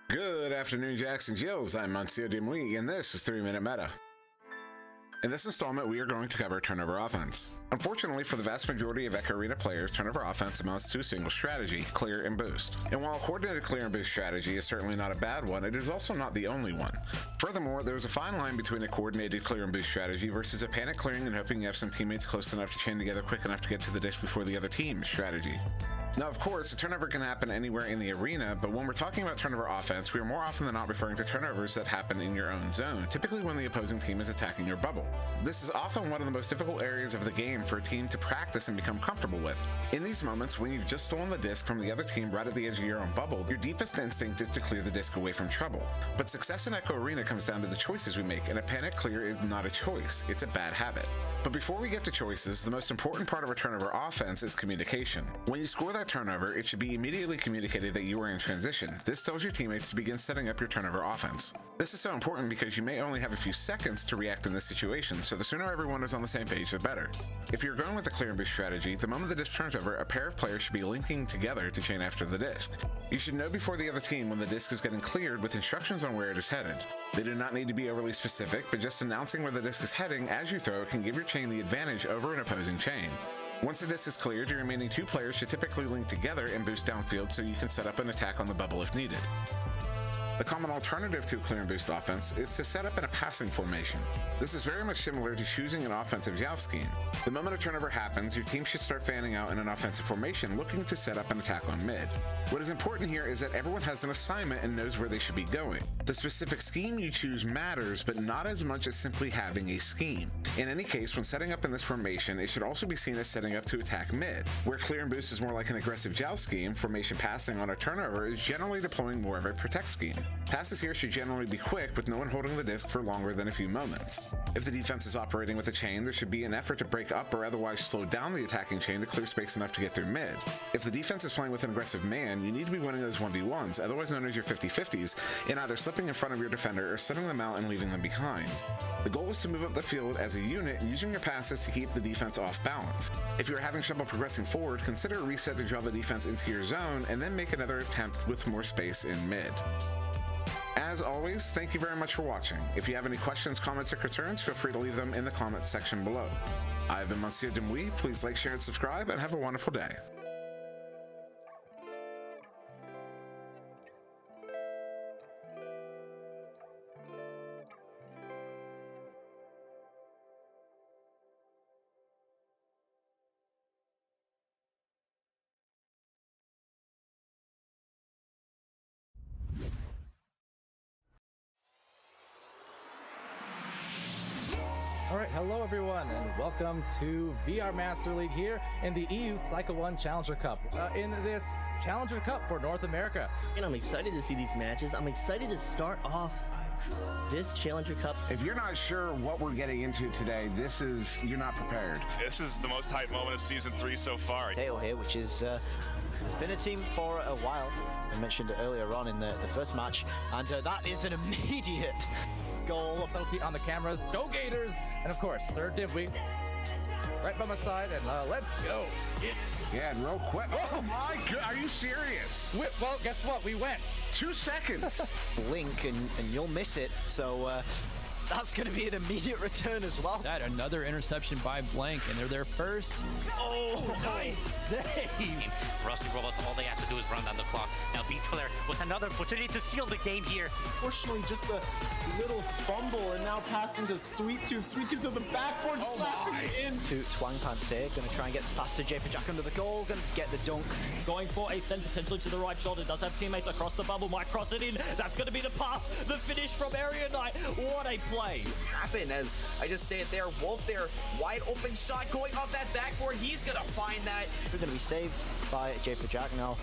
Good afternoon, Jacks and Jills. I'm SirDimwi, and this is 3-Minute Meta. In this installment, we are going to cover turnover offense. Unfortunately, for the vast majority of Echo Arena players, turnover offense amounts to a single strategy, clear and boost. And while a coordinated clear and boost strategy is certainly not a bad one, it is also not the only one. Furthermore, there is a fine line between a coordinated clear and boost strategy versus a panic clearing and hoping you have some teammates close enough to chain together quick enough to get to the dish before the other team strategy. Now, of course, a turnover can happen anywhere in the arena, but when we're talking about turnover offense, we are more often than not referring to turnovers that happen in your own zone, typically when the opposing team is attacking your bubble. This is often one of the most difficult areas of the game for a team to practice and become comfortable with. In these moments, when you've just stolen the disc from the other team right at the edge of your own bubble, your deepest instinct is to clear the disc away from trouble. But success in Echo Arena comes down to the choices we make, and a panic clear is not a choice, it's a bad habit. But before we get to choices, the most important part of a turnover offense is communication. When you score that turnover, it should be immediately communicated that you are in transition. This tells your teammates to begin setting up your turnover offense. This is so important because you may only have a few seconds to react in this situation, so the sooner everyone is on the same page, the better. If you're going with a clear and boost strategy, the moment the disc turns over, a pair of players should be linking together to chain after the disc. You should know before the other team when the disc is getting cleared with instructions on where it is headed. They do not need to be overly specific, but just announcing where the disc is heading as you throw it can give your chain the advantage over an opposing chain. Once the disc is cleared, your remaining two players should typically link together and boost downfield so you can set up an attack on the bubble if needed. The common alternative to a clear and boost offense is to set up in a passing formation. This is very much similar to choosing an offensive joust scheme. The moment a turnover happens, your team should start fanning out in an offensive formation looking to set up an attack on mid. What is important here is that everyone has an assignment and knows where they should be going. The specific scheme you choose matters, but not as much as simply having a scheme. In any case, when setting up in this formation, it should also be seen as setting up to attack mid. Where clear and boost is more like an aggressive joust scheme, formation passing on a turnover is generally deploying more of a protect scheme. Passes here should generally be quick, with no one holding the disc for longer than a few moments. If the defense is operating with a chain, there should be an effort to break up or otherwise slow down the attacking chain to clear space enough to get through mid. If the defense is playing with an aggressive man, you need to be winning those 1v1s, otherwise known as your 50-50s, in either slipping in front of your defender or setting them out and leaving them behind. The goal is to move up the field as a unit using your passes to keep the defense off balance. If you are having trouble progressing forward, consider a reset to draw the defense into your zone and then make another attempt with more space in mid. As always, thank you very much for watching. If you have any questions, comments, or concerns, feel free to leave them in the comments section below. I've been SirDimwi. Please like, share, and subscribe, and have a wonderful day. All right, hello everyone, and welcome to VR Master League here in the EU Cycle 1 Challenger Cup. In this Challenger Cup for North America. And I'm excited to see these matches. I'm excited to start off this Challenger Cup. If you're not sure what we're getting into today, you're not prepared. This is the most hype moment of Season 3 so far. Teo here, which is been a team for a while. I mentioned it earlier on in the first match, and that is an immediate goal. Penalty on the cameras. Go Gators! And of course, SirDimwi right by my side, and let's go. Yeah, and real quick. Oh my God, are you serious? Well, guess what? We went. 2 seconds. Blink and you'll miss it. So that's going to be an immediate return as well. That another interception by Blank, and they're their first. Oh, nice save. Rusty Robots, all they have to do is run down the clock. Now Beach Player with another opportunity to seal the game here. Fortunately, just a little fumble, and now passing to Sweet Tooth. Sweet Tooth to the backboard, slapping it in. To Twang Pants here, going to try and get past to Japer Jack under the goal, going to get the dunk. Going for a send potentially to the right shoulder. Does have teammates across the bubble. Might cross it in. That's going to be the pass. The finish from Area Knight. What a play. Happen as I just say it there. Wolf there, wide open shot going off that backboard. He's going to find that. We're going to be saved by Japer Jack now.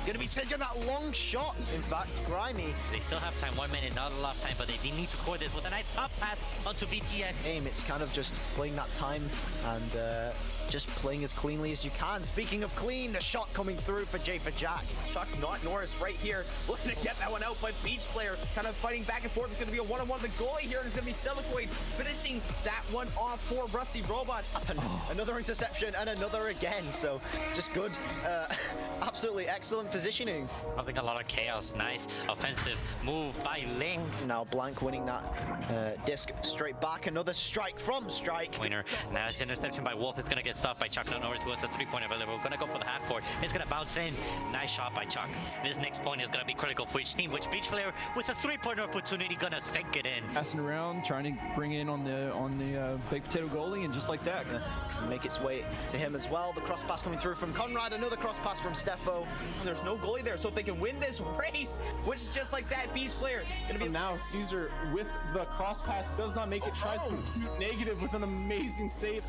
Going to be taking that long shot. In fact, Grimy. They still have time, 1 minute, not a lot of time, but they need to core this with a nice top pass onto BTX. Aim, it's kind of just playing that time and just playing as cleanly as you can. Speaking of clean, the shot coming through for Japer Jack. Chuck not Norris right here, looking to get that one out, but Beach Player kind of fighting back and forth. It's going to be a one-on-one. The goalie here is going to be Celicoid finishing that one off for Rusty Robots. Another interception and another again, so just good Absolutely excellent positioning. Having a lot of chaos. Nice offensive move by Ling. Now Blank winning that disc straight back. Another strike from Strike. Winner. Now it's interception by Wolf. It's going to get stopped by Chuck. Not Norris wants a 3-point available. Going to go for the half court. It's going to bounce in. Nice shot by Chuck. This next point is going to be critical for each team. Which Beach player with a 3-point opportunity going to stink it in. Passing around, trying to bring in on the baked potato goalie, and just like that, Make its way to him as well. The cross pass coming through from Conrad. Another cross pass from Steffo. There's no goalie there, so if they can win this race, which is just like that Beach player, gonna be now Caesar with the cross pass does not make it. Tries to compute negative with an amazing save.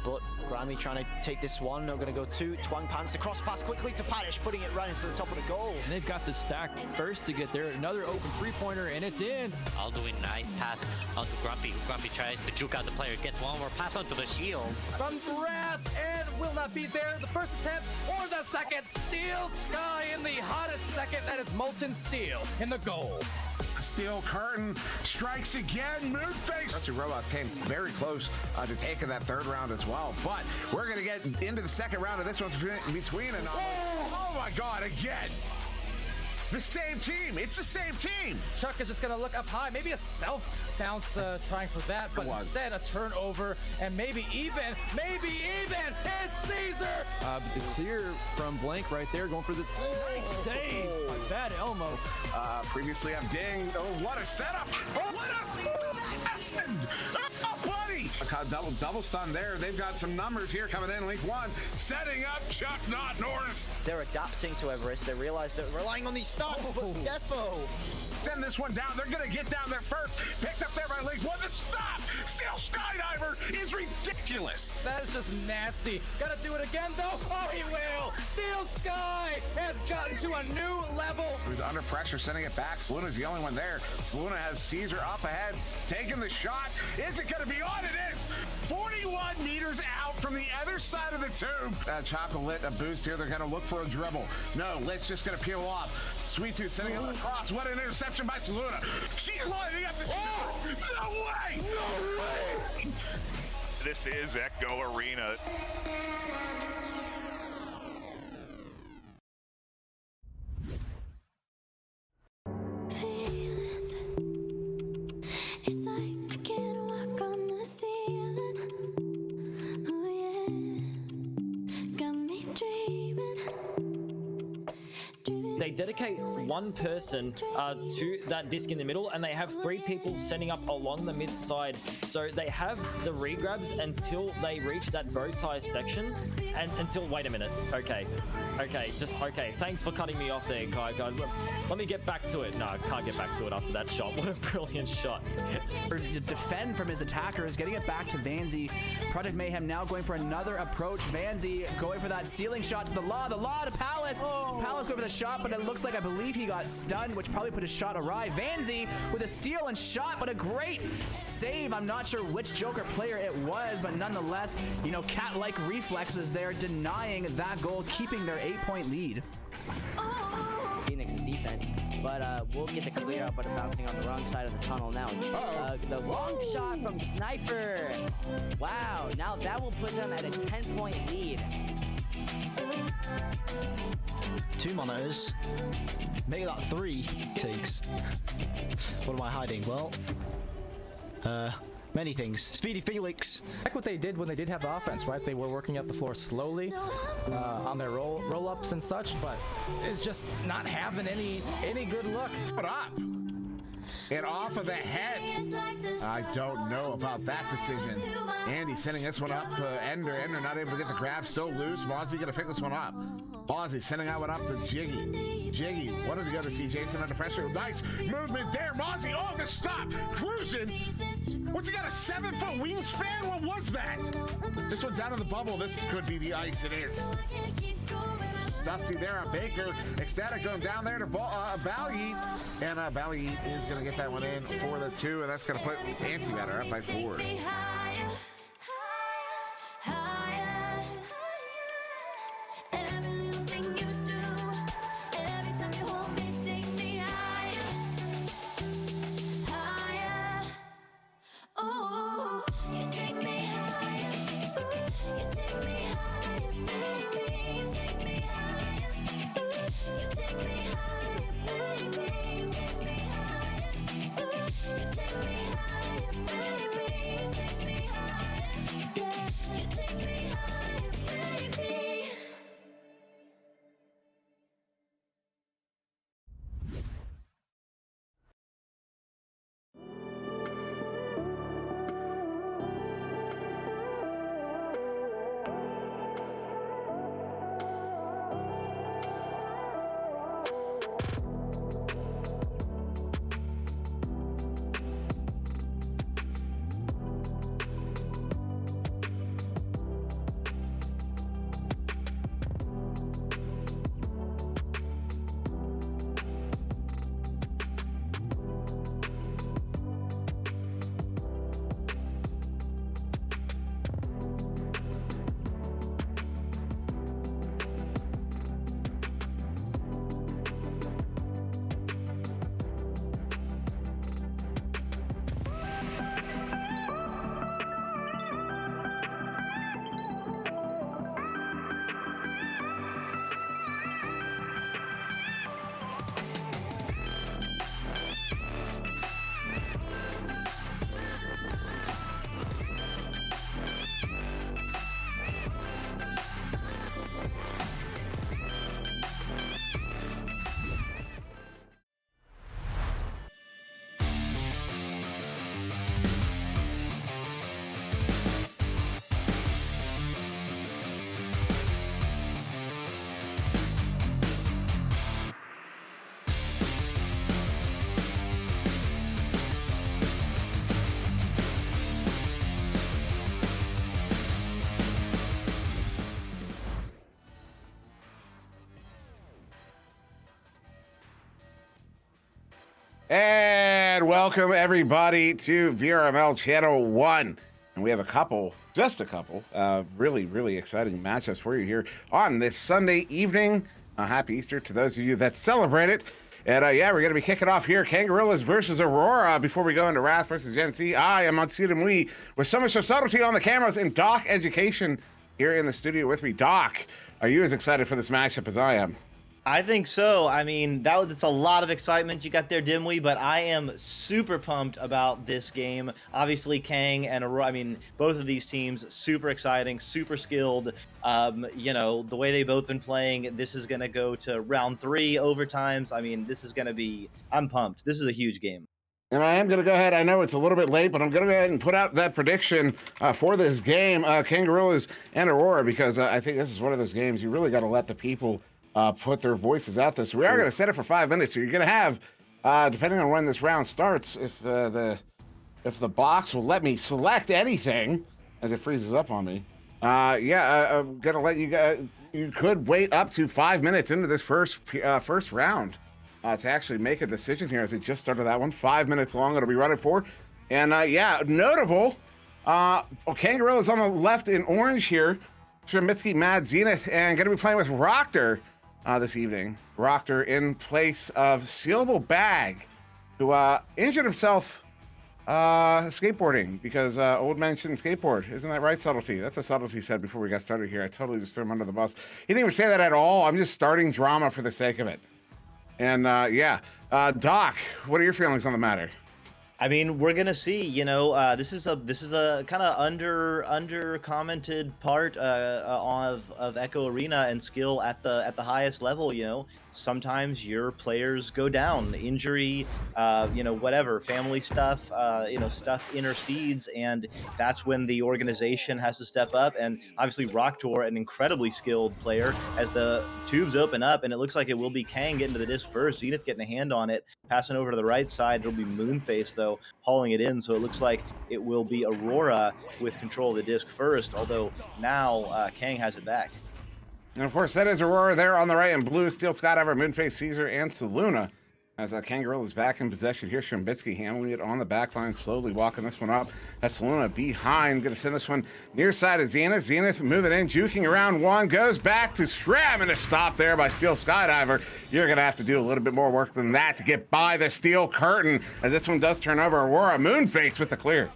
But Grammy trying to take this one. They're going to go to Twang Pants. The cross pass quickly to Padish, putting it right into the top of the goal. and they've got the stack first to get there. Another open 3-pointer, and it's in. All doing nice pass onto Grumpy. Grumpy tries to juke out the player. Gets one more pass onto the shield. From Wrath, and will not be there. The first attempt or the second. Steel Sky in the hottest second. That is Molten Steel in the goal. Steel Curtain strikes again. Moonface. Kangorillaz came very close to taking that third round as well. But we're going to get into the second round of this one between and oh my God, again. The same team. It's the same team. Chuck is just going to look up high. Maybe a self bounce trying for that, but instead a turnover and maybe even. It's Caesar. But the clear from Blank right there, going for the nice save by Bad Elmo. Previously I'm Ding. Oh, what a setup. Oh, what a lesson. Oh, buddy. Double stun there. They've got some numbers here coming in. Link 1 setting up Chuck, not Norris. They're adapting to Everest. They realize they're relying on these stops, but Steffo. Send this one down. They're going to get down there first. Picked up there by Link 1. The stop. Steel Skydiver is ridiculous. That is just nasty. Gotta do it again, though. Oh, he will. Steel Sky has gotten to a new level. Who's under pressure, sending it back. Saluna's the only one there. Saluna has Caesar up ahead, taking the shot. Is it going to be on? It is. 41 meters out from the other side of the tube. Chocolate, a boost here. They're going to look for a dribble. No, Lit's just going to peel off. Sweet Tooth sending it across. What an interception by Saluna. She's lining up the shot. No way. No way. This is Echo Arena. It's like I can't walk on the ceiling. Oh yeah, got me dreaming. They dedicate one person to that disc in the middle, and they have 3 people setting up along the mid side. So they have the regrabs until they reach that bow tie section, and until wait a minute. Okay. Thanks for cutting me off there, Kai. Let me get back to it. No, I can't get back to it after that shot. What a brilliant shot. To defend from his attackers, getting it back to Vanzy. Project Mayhem now going for another approach. Vanzy going for that ceiling shot to the Law to Palace. Palace going for the shot, but it looks like I believe he got stunned, which probably put his shot awry. Vanzy with a steal and shot, but a great save. I'm not sure which Joker player it was, but nonetheless, cat-like reflexes there, denying that goal, keeping their 8-point lead. Phoenix's defense, but we'll get the clear up, but bouncing on the wrong side of the tunnel now. The long shot from Sniper. Wow, now that will put them at a 10-point lead. 2 monos. Make that 3 takes. What am I hiding? Well, many things. Speedy Felix. Like what they did when they did have the offense, right? They were working up the floor slowly on their roll-ups and such, but it's just not having any good look. Put up. And off of the head. I don't know about that decision. Andy sending this one up to Ender. Ender not able to get the grab. Still loose. Mozzie going to pick this one up. Mozzie sending that one up to Jiggy. Jiggy wanted to go to see Jason under pressure. Nice movement there. Mozzie, the stop. Cruising. What's he got, a 7-foot wingspan? What was that? This one down in the bubble. This could be the ice. It is. Dusty there on Baker. Ecstatic going down there to Balyeet. And Balyeet is going to get that one in for the 2, and that's going to put Antimatter up by 4. You take me higher, baby. You take me And welcome everybody to VRML Channel 1. And we have just a couple, really, really exciting matchups for you here on this Sunday evening. Happy Easter to those of you that celebrate it. And yeah, we're going to be kicking off here, Kangorillaz versus Aurora. Before we go into Wrath versus GenZ, I am on SirDimwi with so much subtlety on the cameras and DocEducation here in the studio with me. Doc, are you as excited for this matchup as I am? I think so. I mean, it's a lot of excitement you got there, Dimwi, but I am super pumped about this game. Obviously, Kang and Aurora, I mean, both of these teams, super exciting, super skilled. You know, the way they both been playing, this is going to go to round 3 overtimes. I mean, this is going to be, I'm pumped. This is a huge game. And I am going to go ahead, I know it's a little bit late, but I'm going to go ahead and put out that prediction for this game, Kangorillaz and Aurora, because I think this is one of those games you really got to let the people put their voices out there. So we are going to set it for 5 minutes. So you're going to have, depending on when this round starts, if the box will let me select anything as it freezes up on me. Yeah, I'm going to let you guys, you could wait up to 5 minutes into this first round to actually make a decision here, as it just started that one. 5 minutes long it'll be running for. And yeah, notable, Kangorillaz on the left in orange here. Trubisky, Mad Zenith, and going to be playing with Rockter this evening. Rockter in place of Sealable Bag, who injured himself skateboarding because old mentioned skateboard. Isn't that right, Subtlety? That's a Subtlety said before we got started here. I totally just threw him under the bus. He didn't even say that at all. I'm just starting drama for the sake of it. And yeah, Doc, what are your feelings on the matter? I mean, we're gonna see. You know, this is a kind of under commented part of Echo Arena and skill at the highest level. You know, sometimes your players go down, injury, you know, whatever, family stuff, you know, stuff intercedes, and that's when the organization has to step up. And obviously, Rocktor, an incredibly skilled player, as the tubes open up, and it looks like it will be Kang getting to the disc first. Zenith getting a hand on it, passing over to the right side. It'll be Moonface though, hauling it in, so it looks like it will be Aurora with control of the disc first, although now Kang has it back. And of course, that is Aurora there on the right in blue. Steel Skydiver, Moonface, Caesar, and Saluna. As Kangorillaz is back in possession here. Trubisky handling it on the back line, slowly walking this one up. That's Saluna behind. Going to send this one near side of Zenith. Zenith moving in, juking around one. Goes back to Stram, and a stop there by Steel Skydiver. You're going to have to do a little bit more work than that to get by the steel curtain, as this one does turn over. Aurora, Moonface with the clear.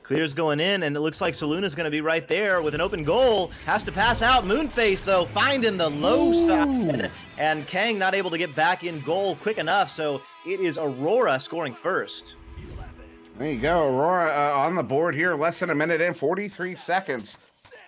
Clear's going in, and it looks like Soluna's going to be right there with an open goal. Has to pass out. Moonface, though, finding the low side. And Kang not able to get back in goal quick enough, so it is Aurora scoring first. There you go, Aurora on the board here, less than a minute in, 43 seconds.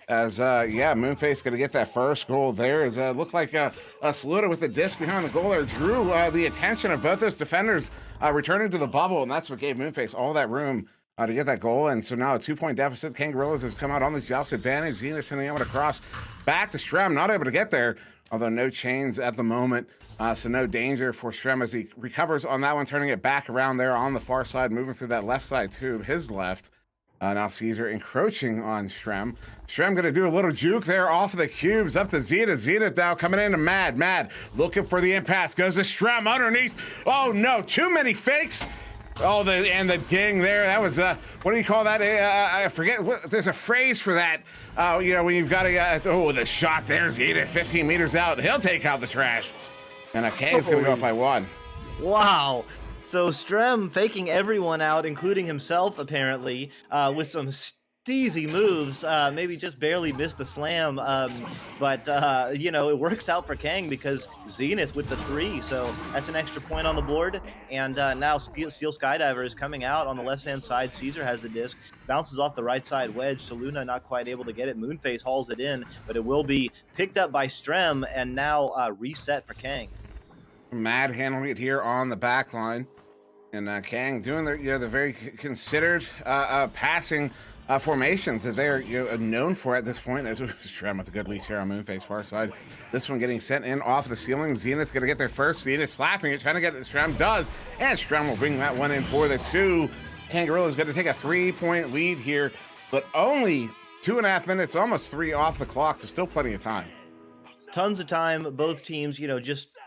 As, Moonface going to get that first goal there. As looked like Saluna with the disc behind the goal there drew the attention of both those defenders returning to the bubble, and that's what gave Moonface all that room to get that goal. And so now a 2-point deficit. Kangorillaz has come out on this joust advantage. Zenith sending out across back to Strem, not able to get there, although no chains at the moment. So no danger for Strem as he recovers on that one, turning it back around there on the far side, moving through that left side tube, his left. Now Caesar encroaching on Strem. Strem going to do a little juke there off of the cubes up to Zenith. Zenith now coming in to Mad. Mad looking for the impasse. Goes to Strem underneath. Oh no, too many fakes. Oh, the ding there. That was, what do you call that? I forget. There's a phrase for that. When you've got the shot there. Zenith 15 meters out. He'll take out the trash. And Kang's going to go up by 1. Wow. So Strem faking everyone out, including himself, apparently, with some steezy moves. Maybe just barely missed the slam. But it works out for Kang because Zenith with the 3. So that's an extra point on the board. And now Steel Skydiver is coming out on the left-hand side. Caesar has the disc. Bounces off the right side wedge. Saluna not quite able to get it. Moonface hauls it in, but it will be picked up by Strem and now reset for Kang. Mad handling it here on the back line. And Kang doing the very considered passing formations that they're known for at this point. As Strem with a good leech here on Moonface far side. This one getting sent in off the ceiling. Zenith going to get there first. Zenith slapping it, trying to get it. Strem does. And Strem will bring that one in for the 2. Kangorillaz is going to take a 3-point lead here, but only 2.5 minutes, almost 3 off the clock, so still plenty of time. Tons of time. Both teams, just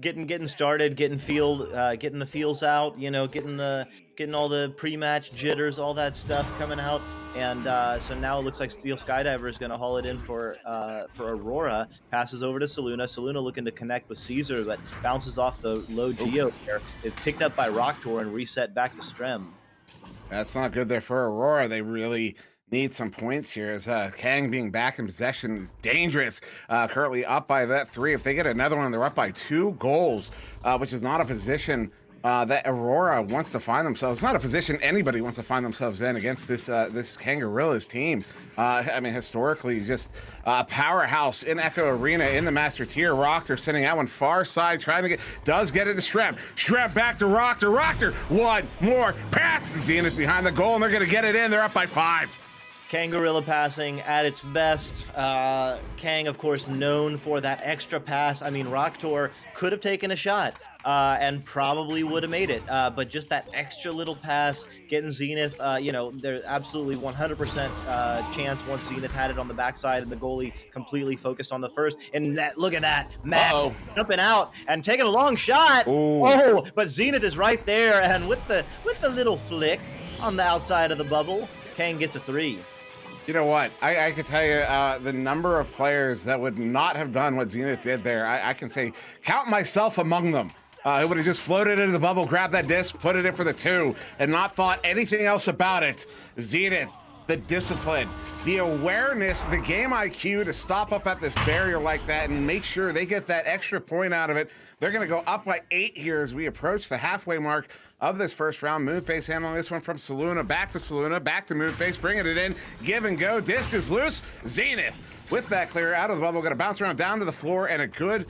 getting started, getting the feels out, getting all the pre-match jitters, all that stuff coming out. And so now it looks like Steel Skydiver is going to haul it in for Aurora. Passes over to Saluna. Saluna looking to connect with Caesar, but bounces off the low geo there. It's picked up by Rocktor and reset back to Strem. That's not good there for Aurora. They really need some points here as Kang being back in possession is dangerous. Currently up by that 3. If they get another one, they're up by 2 goals, which is not a position that Aurora wants to find themselves. It's not a position anybody wants to find themselves in against this Kangorillaz team. Historically, just a powerhouse in Echo Arena in the Master Tier. Rocktor sending that one far side, trying to does get it to Strem. Strem back to Rocktor. Rocktor, one more pass. Zenith behind the goal, and they're going to get it in. They're up by 5. Kangorilla passing at its best. Kang, of course, known for that extra pass. Rocktor could have taken a shot and probably would have made it. But just that extra little pass, getting Zenith, there's absolutely 100% chance once Zenith had it on the backside and the goalie completely focused on the first. And look at that. Matt jumping out and taking a long shot. Ooh. Oh, but Zenith is right there. And with the little flick on the outside of the bubble, Kang gets a 3. You know what? I could tell you the number of players that would not have done what Zenith did there. I can say, count myself among them. Who would have just floated into the bubble, grabbed that disc, put it in for the 2, and not thought anything else about it. Zenith, the discipline, the awareness, the game IQ to stop up at this barrier like that and make sure they get that extra point out of it. They're going to go up by 8 here as we approach the halfway mark of this first round. Moonface handling this one from Saluna, back to Moonface, bringing it in, give and go, disc is loose. Zenith with that clear out of the bubble, going to bounce around down to the floor, and a good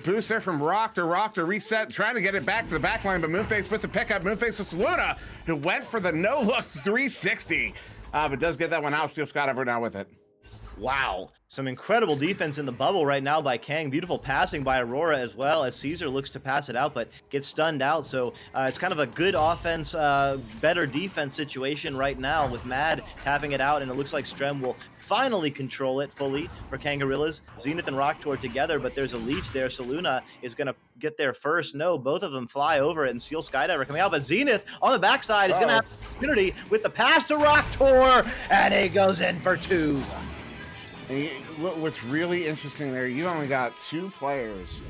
boost there from Rocktor reset, trying to get it back to the back line, but Moonface with the pickup. Moonface to Saluna, who went for the no-look 360, but does get that one out. Steel Skydiver now with it. Wow. Some incredible defense in the bubble right now by Kang. Beautiful passing by Aurora as well, as Caesar looks to pass it out but gets stunned out. So it's kind of a good offense, better defense situation right now with Mad tapping it out, and it looks like Strem will finally control it fully for Kangorillaz. Zenith and Rocktor together, but there's a leech there. Saluna is going to get there first. No, both of them fly over it, and Steel Skydiver coming out, but Zenith on the backside is going to have an opportunity with the pass to Rocktor, and he goes in for 2. What's really interesting there, you only got 2 players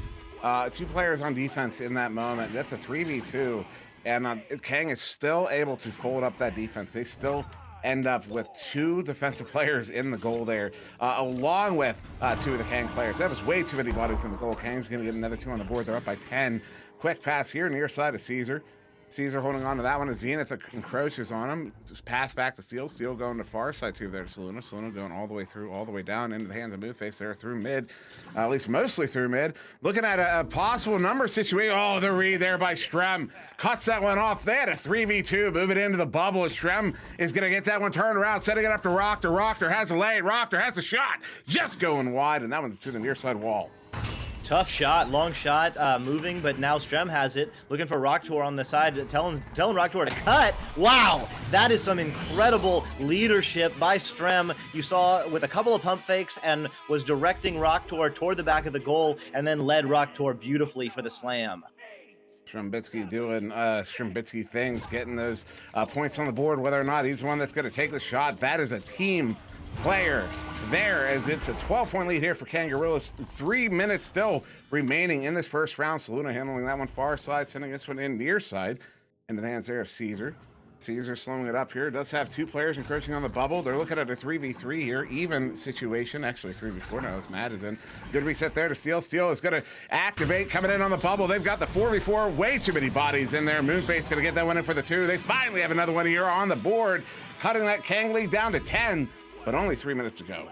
on defense in that moment. That's a 3v2. And Kang is still able to fold up that defense. They still end up with 2 defensive players in the goal there, along with 2 of the Kang players. That was way too many bodies in the goal. Kang's going to get another 2 on the board. They're up by 10. Quick pass here near side of Caesar. Caesar holding on to that one as Zenith encroaches on him. Just pass back to Steel. Steel going to far side too there to Saluna. Saluna going all the way through, all the way down into the hands of Moonface there through mid, at least mostly through mid. Looking at a possible number situation. Oh, the read there by Strem. Cuts that one off. They had a 3v2. Move it into the bubble. Strem is going to get that one turned around, setting it up to Rockter. Rockter has a lane. Rockter has a shot. Just going wide, and that one's to the near side wall. Tough shot, long shot, moving, but now Strem has it, looking for Rocktor on the side, telling Rocktor to cut. Wow, that is some incredible leadership by Strem. You saw with a couple of pump fakes and was directing Rocktor toward the back of the goal and then led Rocktor beautifully for the slam. Strembitsky doing Strembitsky things, getting those points on the board, whether or not he's the one that's going to take the shot. That is a team player there, as it's a 12-point lead here for Kangorillaz. 3 minutes still remaining in this first round. Saluna handling that one far side, sending this one in near side into the hands there of Caesar. Caesar slowing it up here. Does have 2 players encroaching on the bubble. They're looking at a 3v3 here, even situation. Actually 3v4 now as Matt is in. Good reset there to Steel. Steel is going to activate, coming in on the bubble. They've got the 4v4, way too many bodies in there. Moonface going to get that one in for the 2. They finally have another one here on the board, cutting that Kang lead down to 10, but only 3 minutes to go.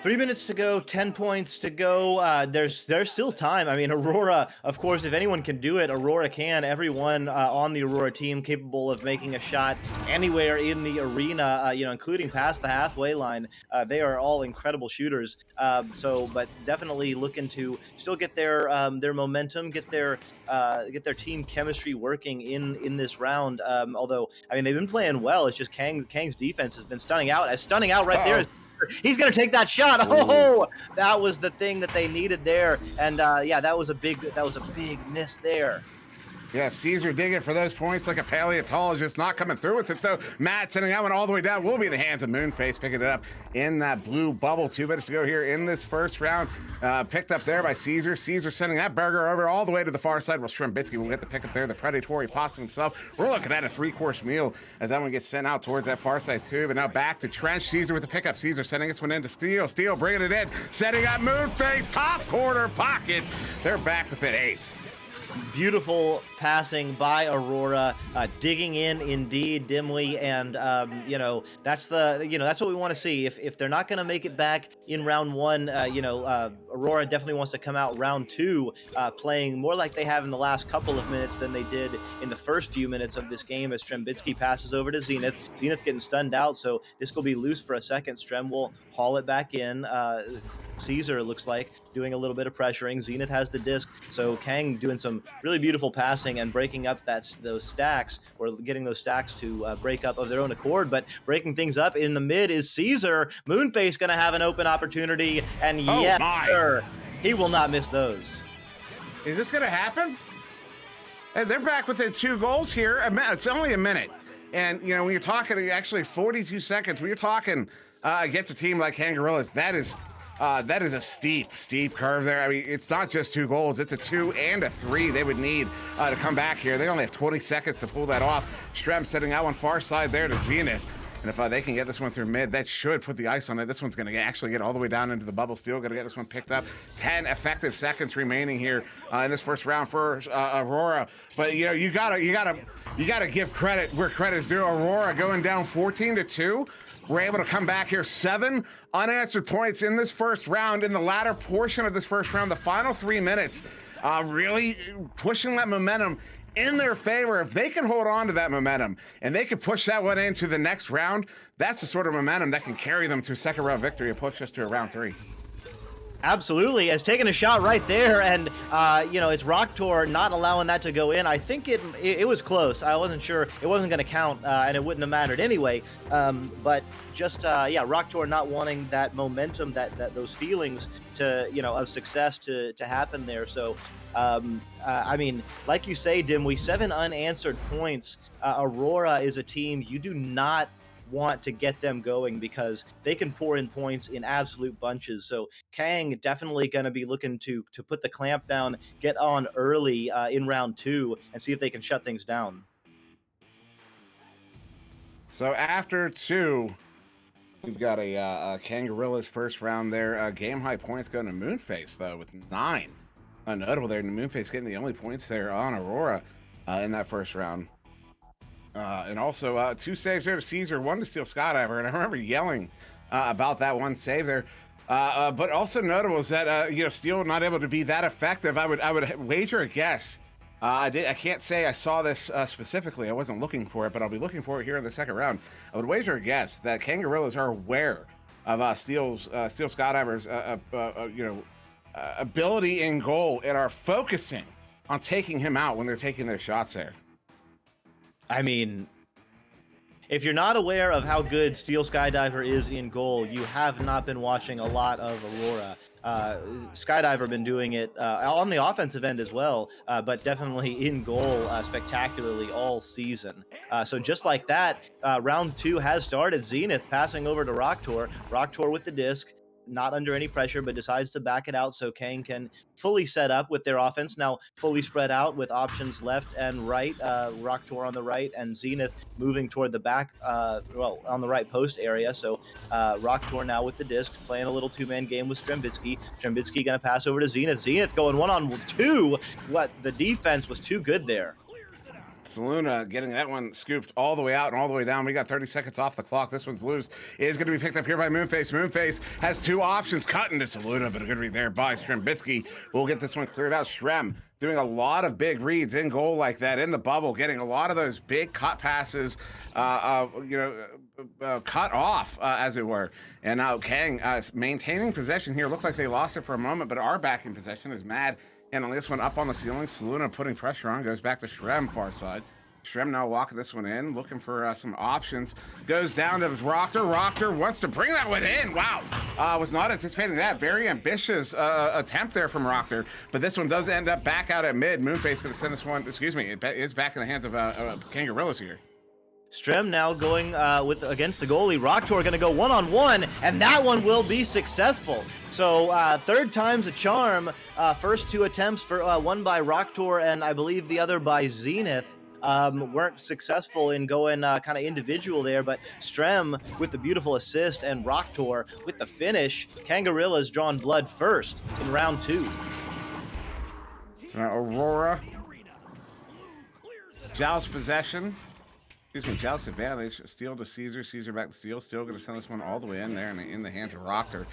3 minutes to go, 10 points to go. There's still time. I mean, Aurora, of course, if anyone can do it, Aurora can. Everyone on the Aurora team capable of making a shot anywhere in the arena, including past the halfway line. They are all incredible shooters. But definitely looking to still get their momentum, get their team chemistry working in this round. Although, I mean, they've been playing well. It's just Kang's defense has been stunning out. There is. He's going to take that shot. Oh, that was the thing that they needed there. And that was a big miss there. Yeah, Caesar digging for those points like a paleontologist, not coming through with it though. Matt sending that one all the way down. Will be the hands of Moonface picking it up in that blue bubble. 2 minutes to go here in this first round. Picked up there by Caesar. Caesar sending that burger over all the way to the far side. Well, Strembitsky will get the pick up there. The predatory possum himself. We're looking at a 3-course meal as that one gets sent out towards that far side too. But now back to Trench. Caesar with the pickup. Caesar sending this one into Steel. Steel bringing it in. Setting up Moonface. Top corner pocket. They're back within 8. Beautiful passing by Aurora, digging in indeed, Dimwi, and that's what we want to see. If they're not going to make it back in round 1, Aurora definitely wants to come out round 2, playing more like they have in the last couple of minutes than they did in the first few minutes of this game. As Strembitsky passes over to Zenith, Zenith getting stunned out, so this will be loose for a second. Strem will haul it back in. Caesar looks like doing a little bit of pressuring. Zenith has the disc, so Kang doing some really beautiful passing and breaking up those stacks, or getting those stacks to break up of their own accord. But breaking things up in the mid is Caesar. Moonface going to have an open opportunity, and sir, he will not miss those. Is this going to happen? And they're back within 2 goals here. It's only a minute, and when you're talking actually 42 seconds, when you're talking against a team like Kangorillaz, that is a steep curve there. I mean, it's not just 2 goals. It's a 2 and a 3 they would need to come back here. They only have 20 seconds to pull that off. Strem setting out one far side there to Zenith. And if they can get this one through mid, that should put the ice on it. This one's going to actually get all the way down into the bubble. Steel going to get this one picked up. 10 effective seconds remaining here in this first round for Aurora. But you gotta give credit where credit is due. Aurora going down 14-2. We're able to come back here. 7 unanswered points in this first round, in the latter portion of this first round, the final 3 minutes, really pushing that momentum in their favor. If they can hold on to that momentum and they can push that one into the next round, that's the sort of momentum that can carry them to a second round victory and push us to a round 3. Absolutely, has taken a shot right there, and it's Rocktor not allowing that to go in. I think it was close. I wasn't sure it wasn't going to count, and it wouldn't have mattered anyway. But just Rocktor not wanting that momentum, that those feelings to of success to happen there. So I mean, like you say, Dimwi, 7 unanswered points. Aurora is a team you do not want to get them going because they can pour in points in absolute bunches. So Kang definitely going to be looking to put the clamp down, get on early in round 2, and see if they can shut things down. So after 2, we've got a Kangorillaz first round there. Game high points going to Moonface, though, with 9. Notable there. Moonface getting the only points there on Aurora in that first round. And also 2 saves there to Caesar, 1 to steal Skydiver. And I remember yelling about that 1 save there. But also notable is that, Steel not able to be that effective. I would wager a guess. I can't say I saw this specifically. I wasn't looking for it, but I'll be looking for it here in the second round. I would wager a guess that Kangorillaz are aware of Steel Skydiver's ability in goal and are focusing on taking him out when they're taking their shots there. I mean, if you're not aware of how good Steel Skydiver is in goal, you have not been watching a lot of Aurora. Skydiver been doing it on the offensive end as well, but definitely in goal spectacularly all season. So just like that, round 2 has started. Zenith passing over to Roctor. Roctor with the disc. Not under any pressure, but decides to back it out so Kang can fully set up with their offense now fully spread out with options left and right. Roctor on the right and Zenith moving toward the back, on the right post area. So Roctor now with the disc, playing a little 2-man game with Strembitsky. Strembitsky going to pass over to Zenith. Zenith going 1-on-2. What? The defense was too good there. Saluna getting that one scooped all the way out and all the way down. We got 30 seconds off the clock. This one's loose. It is going to be picked up here by Moonface. Moonface has 2 options. Cut into Saluna, but a good read there by Strembitsky. We'll get this one cleared out. Strem doing a lot of big reads in goal like that in the bubble, getting a lot of those big cut passes, cut off, as it were. And now Kang maintaining possession here. Looked like they lost it for a moment, but are back in possession. Is Mad. And on this one up on the ceiling, Saluna putting pressure on, goes back to Shrem far side. Shrem now locking this one in, looking for some options. Goes down to Roctor. Roctor wants to bring that one in. Wow. Was not anticipating that. Very ambitious attempt there from Roctor. But this one does end up back out at mid. Moonface going to send this one, it is back in the hands of Kangorillaz here. Strem now going against the goalie. Roctor going to go 1-on-1, and that one will be successful. So 3rd time's a charm. First 2 attempts for one by Roctor and I believe the other by Zenith. Weren't successful in going kind of individual there, but Strem with the beautiful assist and Roctor with the finish. Kangorillaz drawn blood first in round 2. So now Aurora. Joust possession. Joust advantage. Steal to Caesar. Caesar back to Steal. Still going to send this one all the way in there and in the hands of Roctor.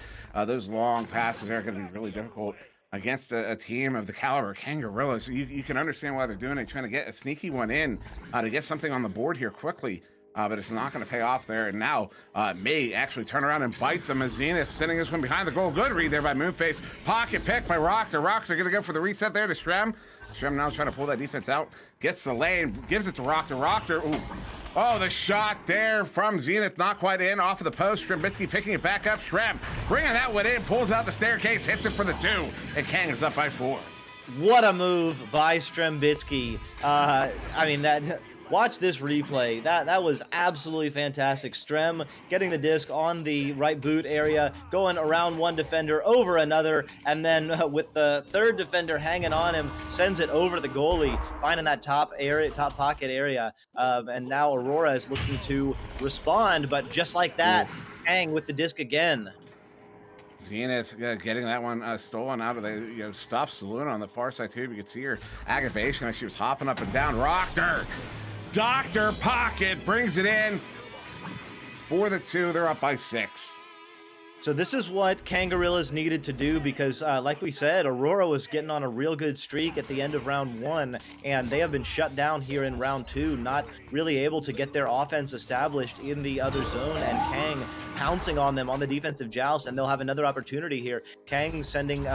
Those long passes are going to be really difficult against a team of the caliber of Kangorillaz. You can understand why they're doing it, trying to get a sneaky one in to get something on the board here quickly. But it's not going to pay off there. And now may actually turn around and bite them as Zenith sending this one behind the goal. Good read there by Moonface. Pocket pick by Roctor. Roctor going to go for the reset there to Strem. Strem now trying to pull that defense out. Gets the lane, gives it to Roctor. Roctor, ooh. Oh, the shot there from Zenith, not quite in, off of the post. Strembitsky picking it back up. Strem bringing that one in, pulls out the staircase, hits it for the 2, and Kang is up by 4. What a move by Strembitsky. Watch this replay. That was absolutely fantastic. Strem getting the disc on the right boot area, going around one defender, over another, and then with the 3rd defender hanging on him, sends it over to the goalie, finding that top pocket area. And now Aurora is looking to respond, but just like that, Kang with the disc again. Zenith getting that one stolen out of the stuff saloon on the far side too. You could see her aggravation as she was hopping up and down. Roctor, Dr. Pocket brings it in for the 2. They're up by 6. So this is what Kangorillaz needed to do because, like we said, Aurora was getting on a real good streak at the end of round 1, and they have been shut down here in round 2, not really able to get their offense established in the other zone, and Kang pouncing on them on the defensive joust, and they'll have another opportunity here. Kang sending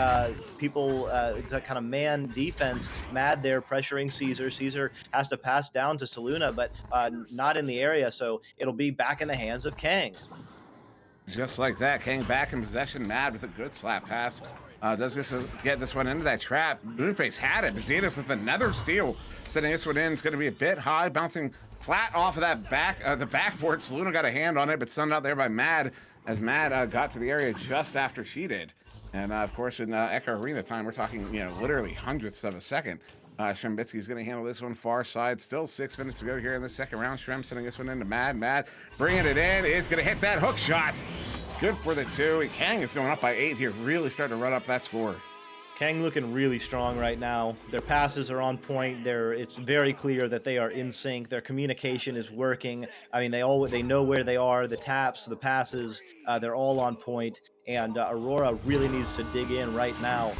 people to kind of man defense. Mad there pressuring Caesar. Caesar has to pass down to Saluna, but not in the area, so it'll be back in the hands of Kang. Just like that, Kang back in possession. Mad with a good slap pass Does get this one into that trap. Moonface had it. Zenith with another steal, setting this one in. It's going to be a bit high, bouncing flat off of that the backboard. Saluna got a hand on it, but stunned out there by Mad, as Mad got to the area just after she did. And of course, in Echo Arena time, we're talking, literally hundredths of a second. Shrembitsky's going to handle this one far side. Still 6 minutes to go here in the second round. Shrem sending this one into Mad. Mad bringing it in. Is going to hit that hook shot. Good for the 2. And Kang is going up by 8 here. Really starting to run up that score. Kang looking really strong right now. Their passes are on point. It's very clear that they are in sync. Their communication is working. I mean, they know where they are. The taps, the passes, they're all on point. And Aurora really needs to dig in right now.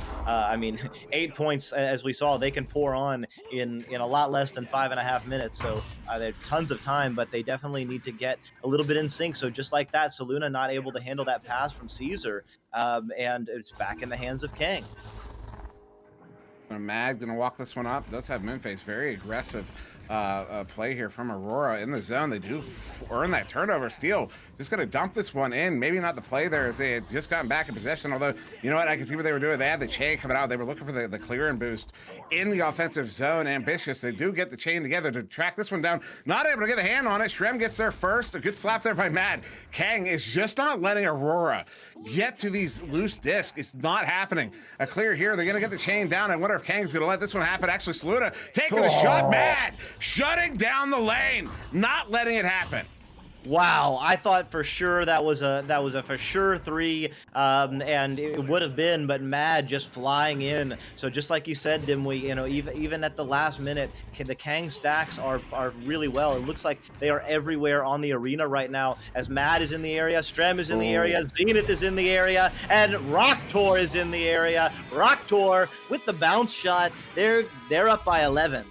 8 points, as we saw, they can pour on in a lot less than 5.5 minutes. So there's tons of time, but they definitely need to get a little bit in sync. So just like that, Saluna not able to handle that pass from Caesar, and it's back in the hands of Kang. Mad gonna walk this one up. Does have Moonface. Very aggressive play here from Aurora in the zone. They do earn that turnover steal. Just gonna dump this one in. Maybe not the play there, as they had just gotten back in possession. Although, you know what, I can see what they were doing. They had the chain coming out. They were looking for the clear and boost in the offensive zone. Ambitious. They do get the chain together to track this one down. Not able to get the hand on it. Shrem gets there first. A good slap there by Mad. Kang is just not letting Aurora get to these loose discs. It's not happening. A clear here. They're gonna get the chain down. I wonder if Kang's gonna let this one happen. Actually, Saluna taking the shot. Mad shutting down the lane, not letting it happen. Wow, I thought for sure that was a for sure 3, and it would have been, but Mad just flying in. So just like you said, Dimwi, even at the last minute, the Kang stacks are really well. It looks like they are everywhere on the arena right now, as Mad is in the area, Strem is in the area, Zenith is in the area, and Rocktor is in the area. Rocktor with the bounce shot. They're up by 11.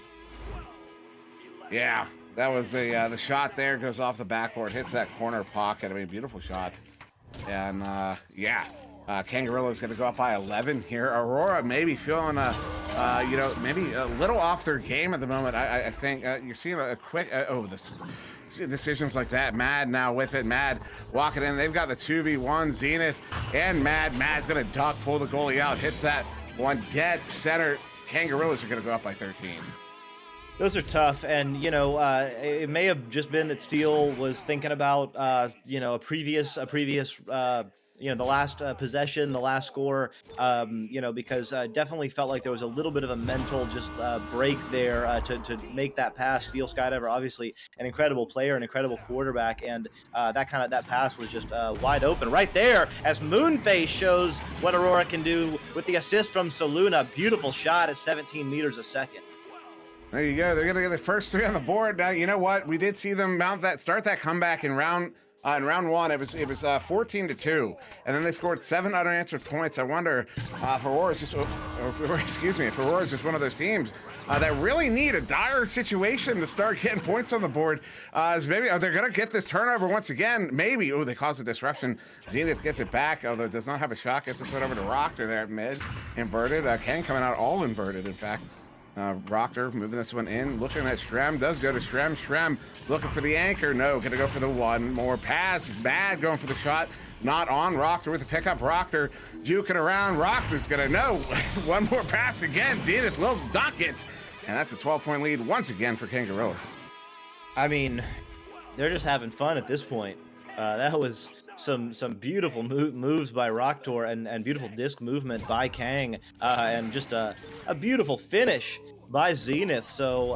Yeah. That was the shot there, goes off the backboard, hits that corner pocket. I mean, beautiful shot. And Kangorillaz going to go up by 11 here. Aurora maybe feeling maybe a little off their game at the moment. I think you're seeing a quick decisions like that. Mad now with it. Mad walking in. They've got the 2v1 Zenith and Mad. Mad's going to duck, pull the goalie out, hits that one dead center. Kangorillaz are going to go up by 13. Those are tough, and it may have just been that Steele was thinking about a previous the last possession, the last score, because definitely felt like there was a little bit of a mental break there to make that pass. Steele Skydiver, obviously an incredible player, an incredible quarterback, and that pass was just wide open right there as Moonface shows what Aurora can do with the assist from Saluna. Beautiful shot at 17 meters a second. There you go. They're going to get the first 3 on the board. Now, you know what? We did see them start that comeback in round 1. It was 14-2, and then they scored 7 unanswered points. I wonder if Aurora's just one of those teams that really need a dire situation to start getting points on the board. As maybe they're going to get this turnover once again. Maybe. Oh, they caused a disruption. Zenith gets it back, although it does not have a shot. Gets this one over to Rocktor there at mid. Inverted. Kang coming out all inverted, in fact. Rocktor moving this one in, looking at Shrem, does go to Shrem. Shrem looking for the anchor, no, gonna go for the one more pass. Mad going for the shot, not on. Rocktor with the pickup. Rocktor juking around. Rocktor's gonna know. One more pass again. Zenith will dunk it, and that's a 12-point lead once again for Kangorillaz. I mean, they're just having fun at this point. That was some beautiful moves by Rocktor and beautiful disc movement by Kang, and just a beautiful finish by Zenith. So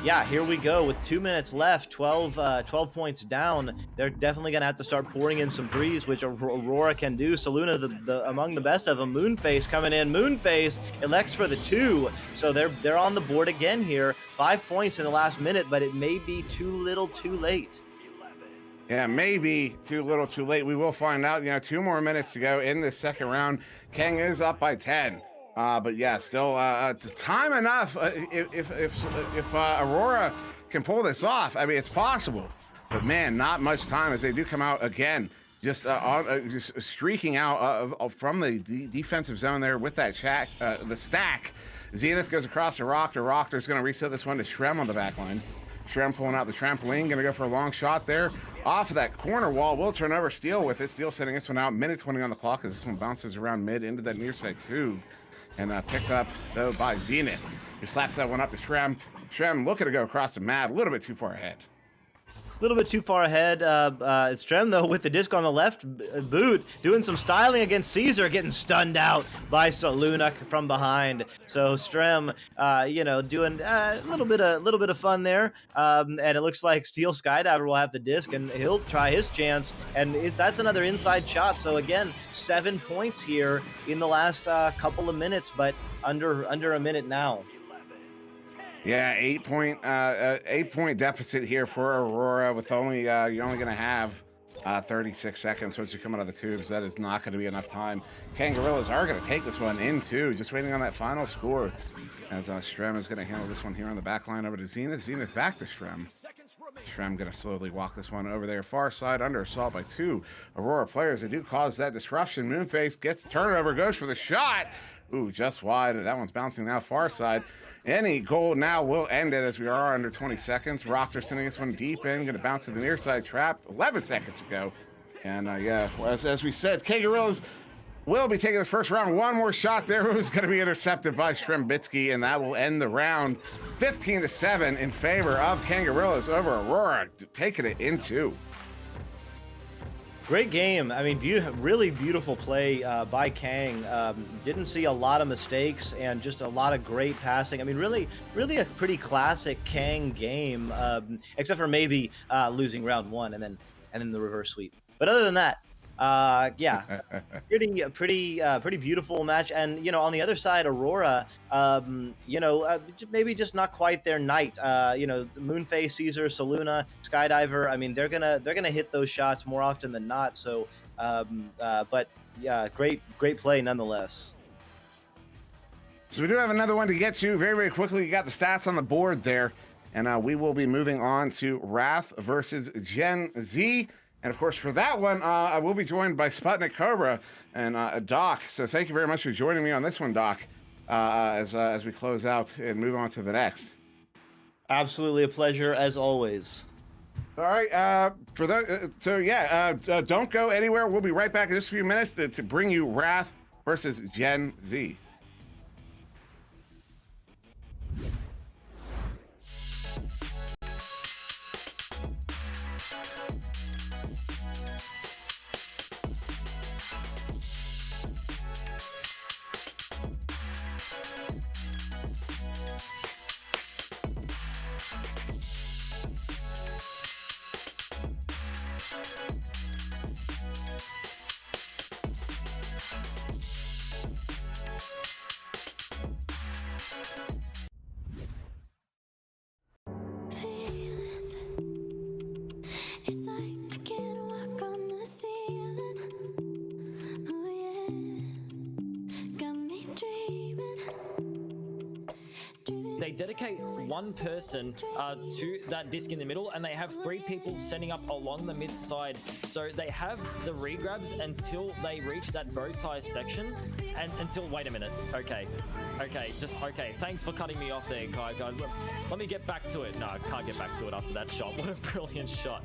here we go with 2 minutes left, 12 points down. They're definitely gonna have to start pouring in some threes, which Aurora can do. Saluna among the best of them. Moonface coming in. Moonface elects for the 2, so they're on the board again here. 5 points in the last minute, but it may be too little too late. Yeah, maybe too little too late. We will find out. 2 more minutes to go in this second round. Kang is up by 10. But yeah, still time enough. If Aurora can pull this off, I mean, it's possible. But man, not much time as they do come out again, just streaking out from the defensive zone there with that the stack. Zenith goes across to Rocktor. Rocktor's going to reset this one to Shrem on the back line. Shrem pulling out the trampoline, going to go for a long shot there. off of that corner wall. Will turn over Steel with it. Steel sending this one out. Minute 20 on the clock as this one bounces around mid into that near side tube. And picked up, though, by Zenith, who slaps that one up to Shrem. Shrem looking to go across the mat, a little bit too far ahead. A little bit too far ahead. Strem, though, with the disc on the left boot, doing some styling against Caesar, getting stunned out by Saluna from behind. So Strem, doing a little bit of fun there. And it looks like Steel Skydiver will have the disc, and he'll try his chance. And that's another inside shot. So again, 7 points here in the last couple of minutes, but under a minute now. Yeah, 8-point deficit here for Aurora with only you're only going to have 36 seconds once you come out of the tubes. That is not going to be enough time. Kangorillaz are going to take this one in two, just waiting on that final score as Strem is going to handle this one here on the back line over to Zenith. Zenith back to Strem. Strem going to slowly walk this one over there far side under assault by two Aurora players. They do cause that disruption. Moonface gets turnover, goes for the shot. Ooh, just wide. That one's bouncing now far side. Any goal now will end it as we are under 20 seconds. Rofter sending this one deep in, going to bounce to the near side, trapped 11 seconds ago. And yeah, as we said, Kangorillaz will be taking this first round. One more shot there who's going to be intercepted by Shrembitsky, and that will end the round 15-7 in favor of Kangorillaz over Aurora, taking it in two. Great game. I mean, really beautiful play by Kang. Didn't see a lot of mistakes and just a lot of great passing. I mean, really a pretty classic Kang game, except for maybe losing round one and then the reverse sweep. But other than that, yeah, pretty beautiful match. And on the other side, Aurora, maybe just not quite their night. Moonface, Caesar, Saluna, Skydiver. I mean, they're gonna hit those shots more often than not. So, but yeah, great play nonetheless. So we do have another one to get to very, very quickly. You got the stats on the board there, and we will be moving on to Wrath versus GenZ. And of course, for that one, I will be joined by Sputnik Cobra and Doc. So thank you very much for joining me on this one, Doc, as we close out and move on to the next. Absolutely a pleasure, as always. All right. Don't go anywhere. We'll be right back in just a few minutes to bring you Wrath versus GenZ. It's like I can't walk on the ceiling. Oh yeah, got me dreaming. They dedicate one person to that disc in the middle, and they have three people setting up along the mid side. So they have the regrabs until they reach that bow tie section, and wait a minute. Okay. Thanks for cutting me off there, Kai. Let me get back to it. No, I can't get back to it after that shot. What a brilliant shot.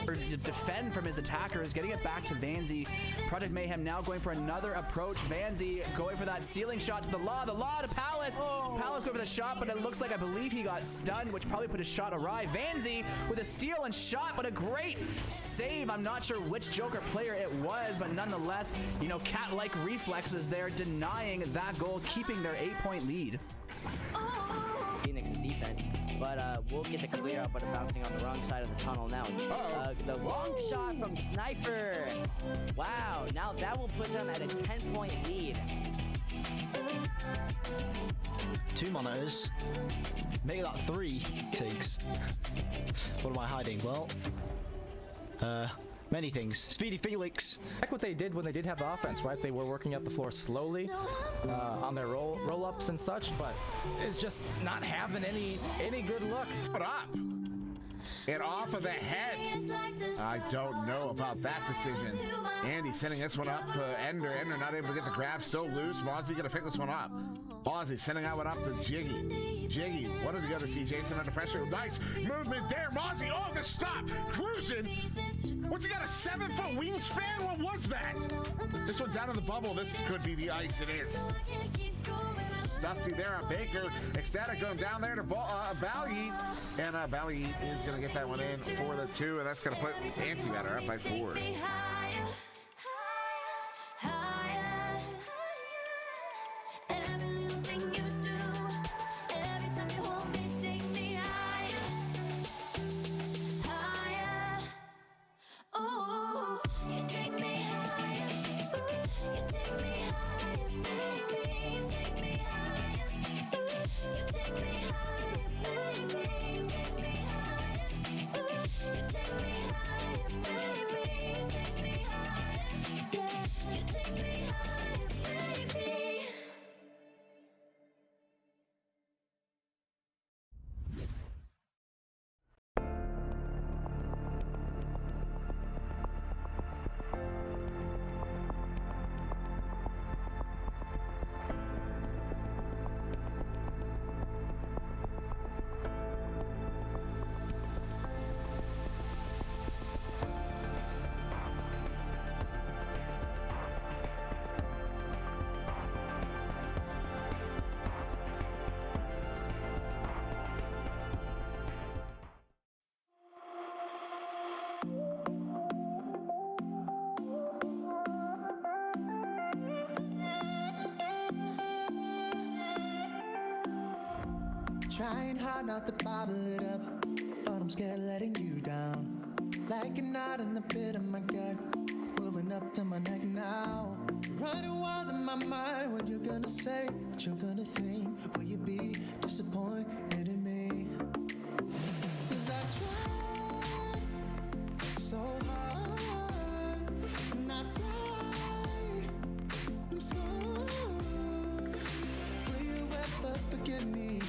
Defend from his attackers, getting it back to Vanzi. Project Mayhem now going for another approach. Vanzi going for that ceiling shot to the Law to Palace. Palace going for the shot, but it looks like I believe he got stunned, which probably put his shot awry. Vanzi with a steal and shot, but a great save. I'm not sure which Joker player it was, but nonetheless, cat-like reflexes there, denying that goal, keeping their 8-point lead. Phoenix's defense, but we'll get the clear up, but bouncing on the wrong side of the tunnel now. The long shot from Sniper. Wow, now that will put them at a 10-point lead. 2 monitors. Make that 3 takes. What am I hiding? Well, many things. Speedy Felix. Like what they did when they did have the offense, right? They were working up the floor slowly on their roll-ups and such, but it's just not having any good look. What up? And off of the head. I don't know about that decision. Andy sending this one up to Ender. Ender not able to get the grab, still loose. Mozzie gonna pick this one up. Mozzie sending that one up to Jiggy. Jiggy What did you go to see Jason under pressure? Nice movement there. Mozzie, oh, the stop. Cruising. What's he got, a 7-foot wingspan? What was that? This one down in the bubble. This could be the ice. It is. Dusty there on Baker. Ecstatic going down there to Balyeet. And Balyeet is going to get that one in for the 2. And that's going to put Antimatter up by 4. Trying hard not to bottle it up, but I'm scared of letting you down. Like a knot in the pit of my gut, moving up to my neck now. Running wild in my mind, what you're gonna say, what you're gonna think. Will you be disappointed in me? 'Cause I tried so hard, and I fly, I'm scared. Will you ever forgive me?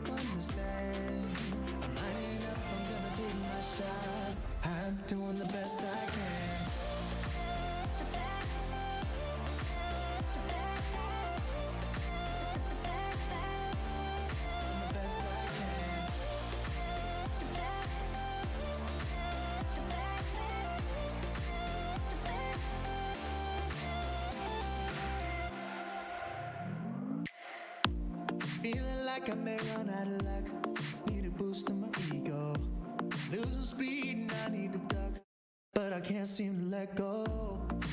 Understand, I'm lining up, I'm gonna take my shot. I'm doing the best I can. The best I can. Feeling like I may run out of luck. Need a boost in my ego. Losing speed and I need to duck, but I can't seem to let go.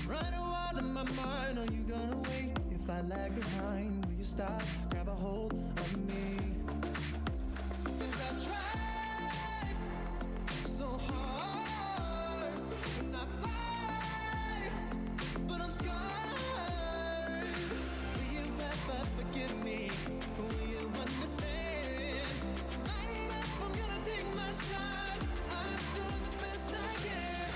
Running wild in my mind. Are you gonna wait? If I lag behind, will you stop? Grab a hold of me. 'Cause I tried so hard and I fly, but I'm scarred. Will you ever forgive me? Will you understand? Lighting up, I'm gonna take my shot. I'm doing the best I can.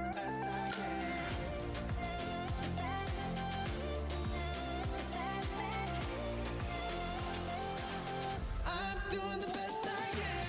The best I can. I'm doing the best I can.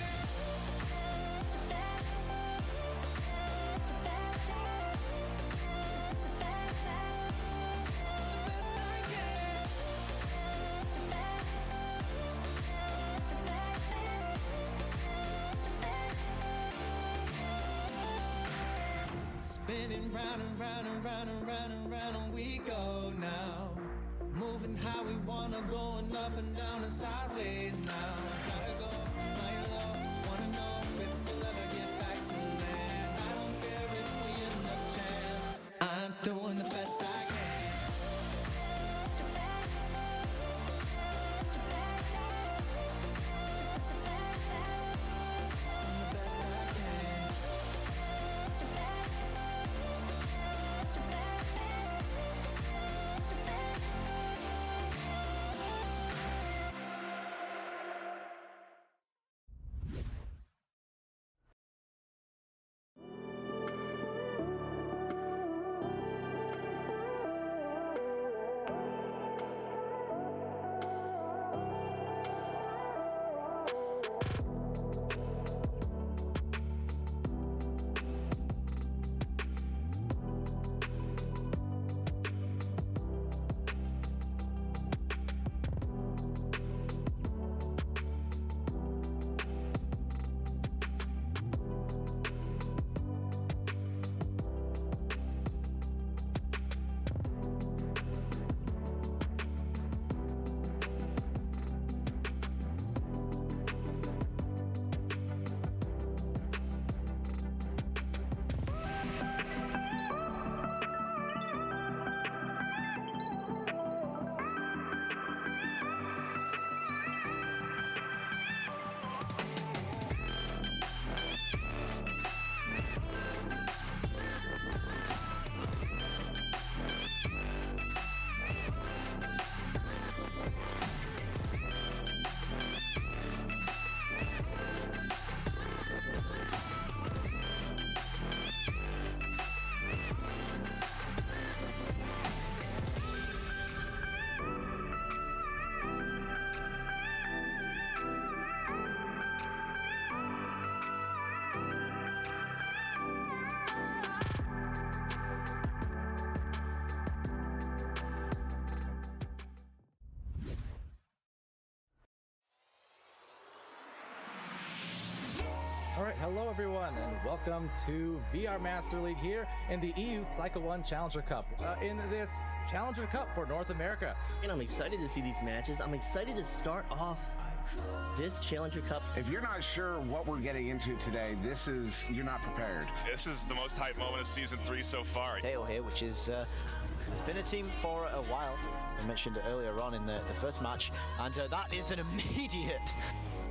Spinning round and round and round and round and round and we go now. Moving how we wanna, going up and down and sideways now. Gotta go, lying low, wanna know if we'll ever get back to land. I don't care if we end up chance. I'm doing the best I can. The best I can. hello everyone, and welcome to VR Master League here in the EU Cycle 1 Challenger Cup. In this Challenger Cup for North America. And I'm excited to see these matches. I'm excited to start off this Challenger Cup. If you're not sure what we're getting into today, you're not prepared. This is the most hype moment of Season 3 so far. Tail here, which is been a team for a while. I mentioned it earlier on in the first match, and that is an immediate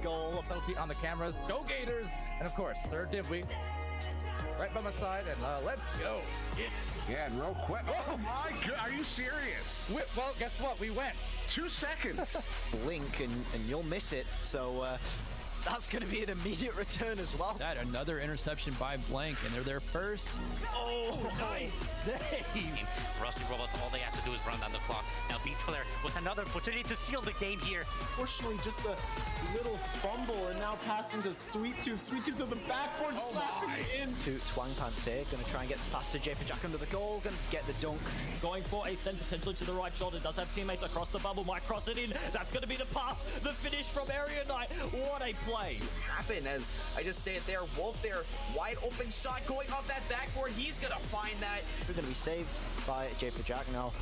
goal. Penalty on the cameras. Go Gators! And of course, SirDimwi right by my side, and let's go. Yeah, and real quick. Oh my God, are you serious? Well, guess what? We went 2 seconds. Blink and you'll miss it. So that's going to be an immediate return as well. That another interception by Blank, and they're their first. Oh, nice save. Rusty Robots, all they have to do is run down the clock. Now Beach Player with another opportunity to seal the game here. Fortunately, just a little fumble, and now passing to Sweet Tooth. Sweet Tooth to the backboard, slapping it in. To Twang Pants here, going to try and get past to J for Jack under the goal, going to get the dunk. Going for a send potentially to the right shoulder. Does have teammates across the bubble. Might cross it in. That's going to be the pass. The finish from Area Knight. What a play. Happen as I just say it there. Wolf there. Wide open shot going off that backboard. He's going to find that. We're going to be saved by J for Jack now.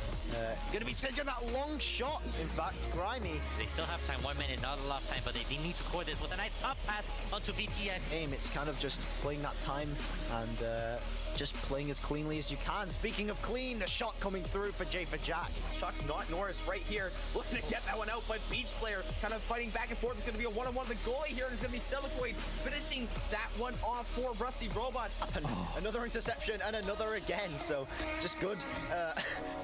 Going to be taking that long shot. In fact, Grimy. They still have time. 1 minute, not a lot of time, but they need to score this with a nice up pass onto BTN. Aim, it's kind of just playing that time and just playing as cleanly as you can. Speaking of clean, the shot coming through for J for Jack. Chuck Not Norris right here looking to get that one out, but Beach Player kind of fighting back and forth. It's going to be a one-on-one with the goalie here, and it's going to be Celicoid finishing that one off for Rusty Robots. Another interception and another again, so just good.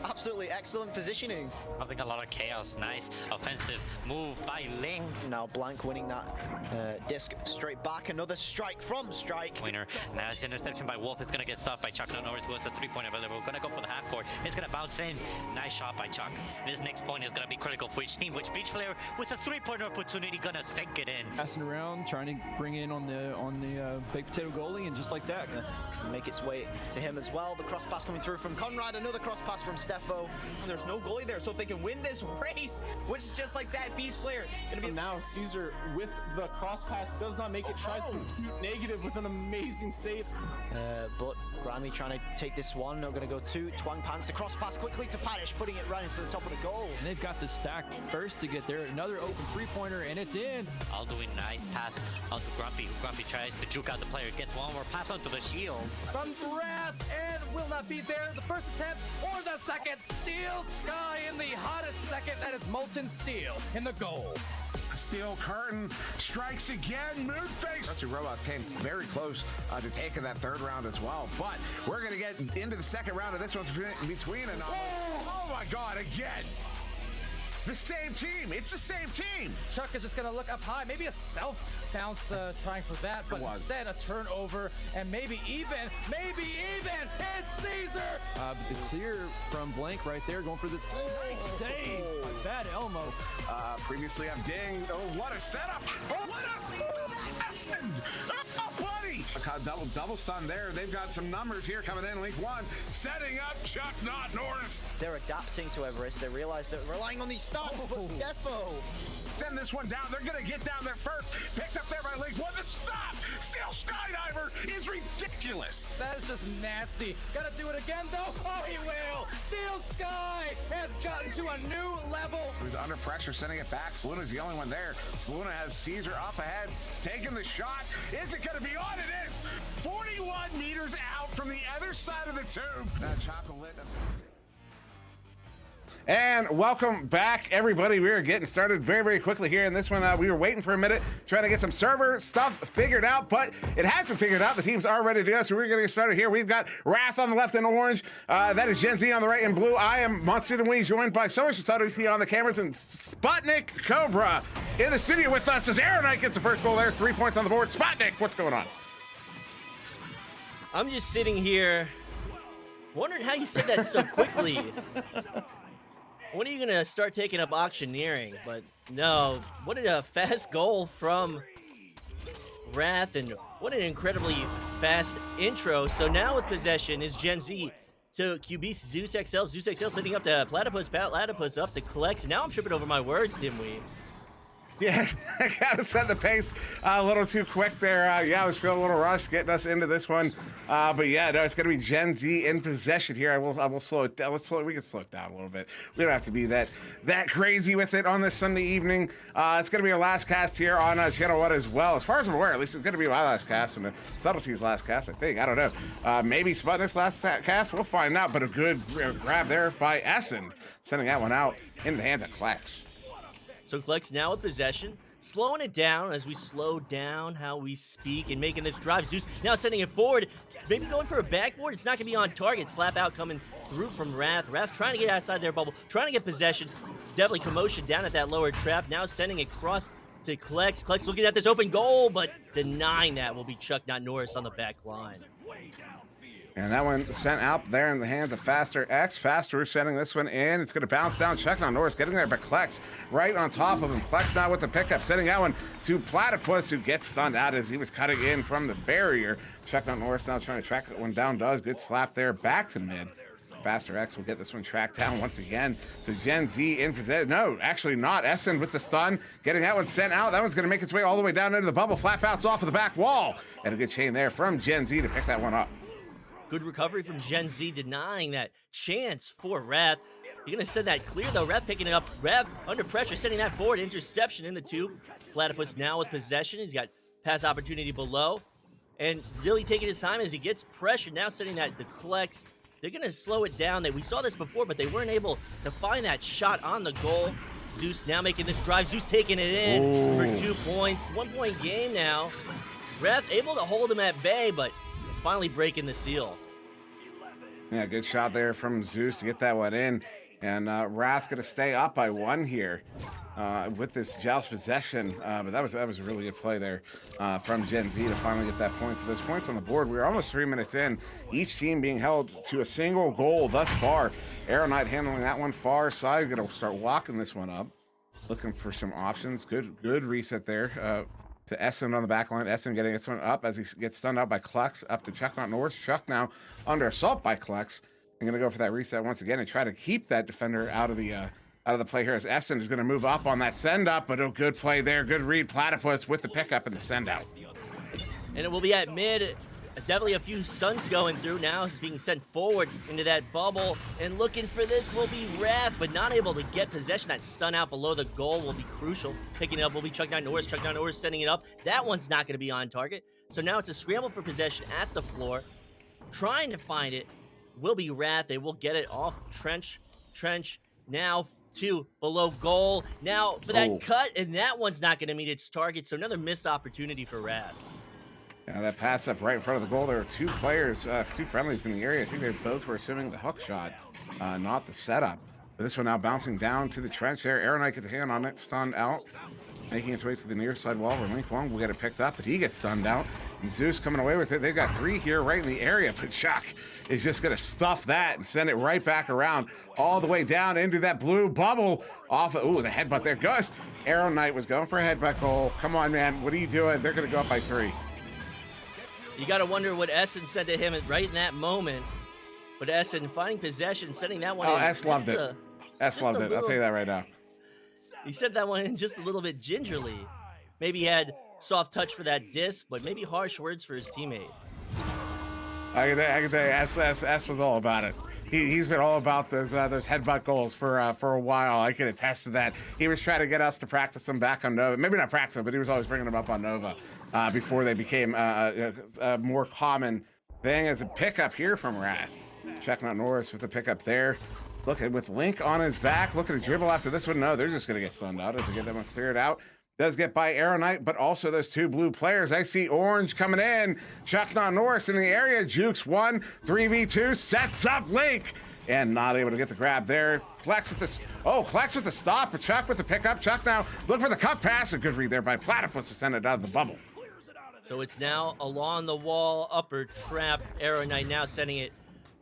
Absolutely excellent positioning. Having a lot of chaos. Nice offensive move by Ling. Now Blank winning that disc straight back. Another strike from Strike. Winner. Now it's interception by Wolf. It's going to get stopped by Chuck Not Norris, who has a 3-point available. Going to go for the half court. It's going to bounce in. Nice shot by Chuck. This next point is going to be critical for each team, which Beach Player with a 3-point opportunity going to stink it in. Passing around, trying to bring in on the baked potato goalie, and just like that, make its way to him as well. The cross pass coming through from Conrad. Another cross pass from Steffo. And there's no goalie there, so if they can win this race, which just like that, Beach Player gonna be now. Caesar with the cross pass does not make it. Tries to shoot negative with an amazing save. But Grammy trying to take this one. Not going to go to Twang Pants. The cross pass quickly to Padish, putting it right into the top of the goal. And they've got the stack first to get there. Another open 3-pointer, and it's in. All doing nice pass onto Grumpy. Grumpy tries to juke out the player. Gets one more pass onto the shield. From Wrath, and will not be there. The first attempt or the second. Steel Sky in the hottest second. That is Molten Steel in the goal. Steel Curtain strikes again. Moonface. Rusty Robots came very close to taking that third round as well. But we're going to get into the second round of this one between and oh my God, again. The same team. It's the same team. Chuck is just going to look up high. Maybe a self-bounce trying for that, but instead a turnover and maybe even. It's Caesar. The clear from Blank right there, going for the nice save. Bad Elmo. Previously I'm ding. Oh, what a setup. Oh, what a buddy. Double stun there. They've got some numbers here coming in. Link 1 setting up Chuck Not Norris. They're adapting to Everest. They realize that relying on these stocks, but Steffo. Send this one down. They're going to get down there first. Picked up there by Link 1 to stop. Steel Skydiver is ridiculous. That is just nasty. Gotta do it again, though. Oh, he will. Steel Sky has gotten to a new level. Who's under pressure, sending it back. Saluna's the only one there. Saluna has Caesar up ahead, taking the shot. Is it going to be on? It is. 41 meters out from the other side of the tube. Chocolate. And welcome back, everybody. We are getting started very, very quickly here in this one. We were waiting for a minute, trying to get some server stuff figured out, but it has been figured out. The teams are ready to go, so we're going to get started here. We've got Wrath on the left in orange. That is GenZ on the right in blue. I am SirDimwi, joined by so much to see on the cameras, and Sputnik Cobra in the studio with us as Aaron Knight gets the first goal there. 3 points on the board. Sputnik, what's going on? I'm just sitting here wondering how you said that so quickly. When are you going to start taking up auctioneering? But no, what a fast goal from Wrath, and what an incredibly fast intro. So now with possession is GenZ to QB Zeus XL. Zeus XL sitting up to Platypus. Platypus up to collect. Now I'm tripping over my words, Dimwi. Yeah, I gotta set the pace a little too quick there. Yeah, I was feeling a little rushed getting us into this one. But yeah, no, it's gonna be Gen Z in possession here. I will slow it down. We can slow it down a little bit. We don't have to be that crazy with it on this Sunday evening. It's gonna be our last cast here on Channel 1 as well. As far as I'm aware, at least it's gonna be my last cast and Subtlety's last cast, I think. I don't know. Maybe Sputnik's last cast. We'll find out. But a good grab there by Essen, sending that one out into the hands of Klex. So Klex now with possession, slowing it down as we slow down how we speak and making this drive. Zeus now sending it forward, maybe going for a backboard. It's not going to be on target. Slap out coming through from Wrath. Wrath trying to get outside their bubble, trying to get possession. It's definitely commotion down at that lower trap. Now sending it across to Klex. Klex looking at this open goal, but denying that will be Chuck, not Norris, on the back line. And that one sent out there in the hands of Faster X. Faster sending this one in. It's going to bounce down. Check on Norris getting there, but Klex right on top of him. Klex now with the pickup, sending that one to Platypus, who gets stunned out as he was cutting in from the barrier. Check on Norris now trying to track that one down. Does good slap there back to mid. Faster X will get this one tracked down once again to Gen Z in possession. No, actually not. Essen with the stun, getting that one sent out. That one's going to make its way all the way down into the bubble. Flat bounce off of the back wall. And a good chain there from Gen Z to pick that one up. Good recovery from Gen Z, denying that chance for Wrath. You're going to send that clear, though. Wrath picking it up. Wrath under pressure, sending that forward. Interception in the tube. Platypus now with possession. He's got pass opportunity below. And really taking his time as he gets pressure. Now sending that to Klex. They're going to slow it down. We saw this before, but they weren't able to find that shot on the goal. Zeus now making this drive. Zeus taking it in for 2 points. 1 point game now. Wrath able to hold him at bay, but finally breaking the seal. Yeah, good shot there from Zeus to get that one in. And Wrath going to stay up by 1 here with this Joust possession. But that was a really good play there from Gen Z to finally get that point. So those points on the board. We're almost 3 minutes in. Each team being held to a single goal thus far. Arrow Knight handling that one far side. Going to start walking this one up. Looking for some options. Good reset there. To Essen on the back line. Essen getting this one up as he gets stunned out by Klex. Up to Chuck on Norris. Chuck now under assault by Klex. I'm going to go for that reset once again and try to keep that defender out of the play here as Essen is going to move up on that send up. But a good play there. Good read. Platypus with the pickup and the send out. And it will be at mid. Definitely a few stunts going through now. Is being sent forward into that bubble. And looking for this will be Wrath, but not able to get possession. That stun out below the goal will be crucial. Picking it up will be Chuck Norris. Chuck Norris sending it up. That one's not going to be on target. So now it's a scramble for possession at the floor. Trying to find it will be Wrath. They will get it off Trench. Trench now to below goal. Now for that cut, and that one's not going to meet its target. So another missed opportunity for Wrath. Yeah, that pass up right in front of the goal. There were 2 players, 2 friendlies in the area. I think they both were assuming the hook shot, not the setup. But this one now bouncing down to the trench there. Arrow Knight gets a hand on it, stunned out. Making its way to the near side wall where Link Wong will get it picked up, but he gets stunned out. And Zeus coming away with it. They've got 3 here right in the area, but Chuck is just going to stuff that and send it right back around all the way down into that blue bubble off of, the headbutt there. Good. Arrow Knight was going for a headbutt goal. Come on, man. What are you doing? They're going to go up by 3. You got to wonder what Essen said to him right in that moment. But Essen finding possession, sending that one in. S loved it. S loved it. I'll tell you that right now. He sent that one in just a little bit gingerly. Maybe he had soft touch for that disc, but maybe harsh words for his teammate. I can tell you, S was all about it. He's been all about those headbutt goals for a while. I can attest to that. He was trying to get us to practice them back on Nova. Maybe not practice them, but he was always bringing them up on Nova before they became a more common thing as a pickup here from Wrath. Checking out Norris with the pickup there. Looking with Link on his back. Looking to dribble after this one. No, they're just going to get stunned out as they get that one cleared out. Does get by Arrow Knight, but also those 2 blue players. I see Orange coming in. Chuck Norris in the area. Jukes 1, 3v2, sets up Link. And not able to get the grab there. Klex with the stop, but Chuck with the pickup. Chuck now look for the cut pass. A good read there by Platypus to send it out of the bubble. So it's now along the wall, upper trap. Arrow Knight now sending it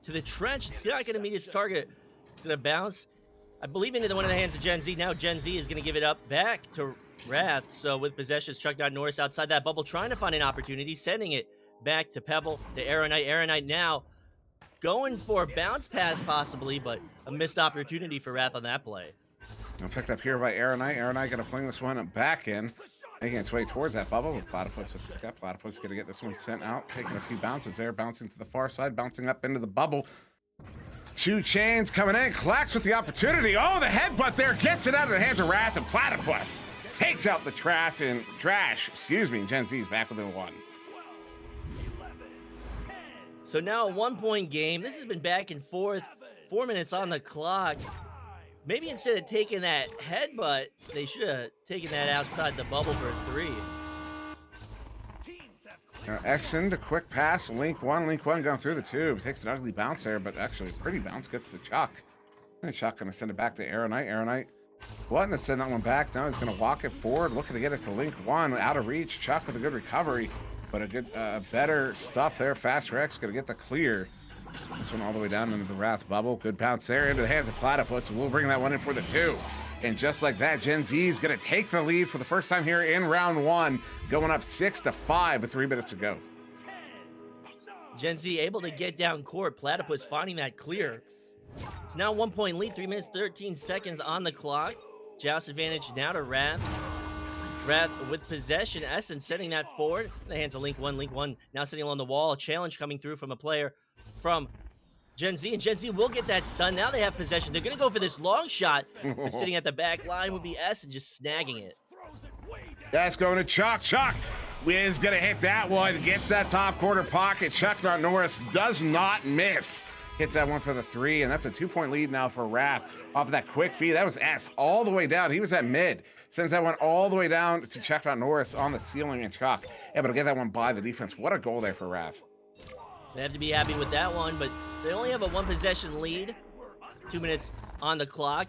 to the trench. It's not going to meet its target. It's going to bounce, I believe, into one of the hands of Gen Z. Now Gen Z is going to give it up back to Wrath. So with possessions, Chuck Norris outside that bubble, trying to find an opportunity, sending it back to Pebble, to Arrow Knight. Arrow Knight now going for a bounce pass possibly, but a missed opportunity for Wrath on that play. Picked up here by Aeronite. Aeronite gonna fling this one back in, making its way towards that bubble. With Platypus with pick up. Platypus gonna get this one sent out, taking a few bounces there, bouncing to the far side, bouncing up into the bubble. 2 chains coming in. Klax with the opportunity. Oh, the headbutt there gets it out of the hands of Wrath, and Platypus takes out the trash. Excuse me. Gen Z's back within 1. So now a 1-point game. This has been back and forth. 4 minutes on the clock. Maybe instead of taking that headbutt, they should have taken that outside the bubble for a 3. Now Exon, the quick pass. Link one going through the tube. Takes an ugly bounce there, but actually a pretty bounce. Gets to Chuck. And Chuck going to send it back to Aeronite. Aeronite wanting to send that one back. Now he's going to walk it forward, looking to get it to Link 1. Out of reach. Chuck with a good recovery, but a good, better stuff there. Fast Rex going to get the clear. This one all the way down into the Wrath bubble. Good bounce there into the hands of Platypus. We'll bring that one in for the 2. And just like that, Gen Z is going to take the lead for the first time here in round 1, going up 6-5 with 3 minutes to go. Gen Z able to get down court. Platypus finding that clear. It's now 1-point lead, 3 minutes, 13 seconds on the clock. Joust advantage now to Wrath. Wrath with possession. Essen setting that forward. In the hands of Link 1. Link 1 now sitting along the wall. A challenge coming through from a player from Gen Z, and Gen Z will get that stun. Now they have possession. They're going to go for this long shot. Sitting at the back line would be S and just snagging it. That's going to Chuck. Chuck is going to hit that one. Gets that top corner pocket. Chuck Norris does not miss. Hits that one for the 3, and that's a 2-point lead now for Wrath off of that quick feed. That was S all the way down. He was at mid. Sends that one all the way down to Chuck Norris on the ceiling, and Chuck able to get that one by the defense. What a goal there for Wrath. They have to be happy with that one, but they only have a 1-possession lead. 2 minutes on the clock.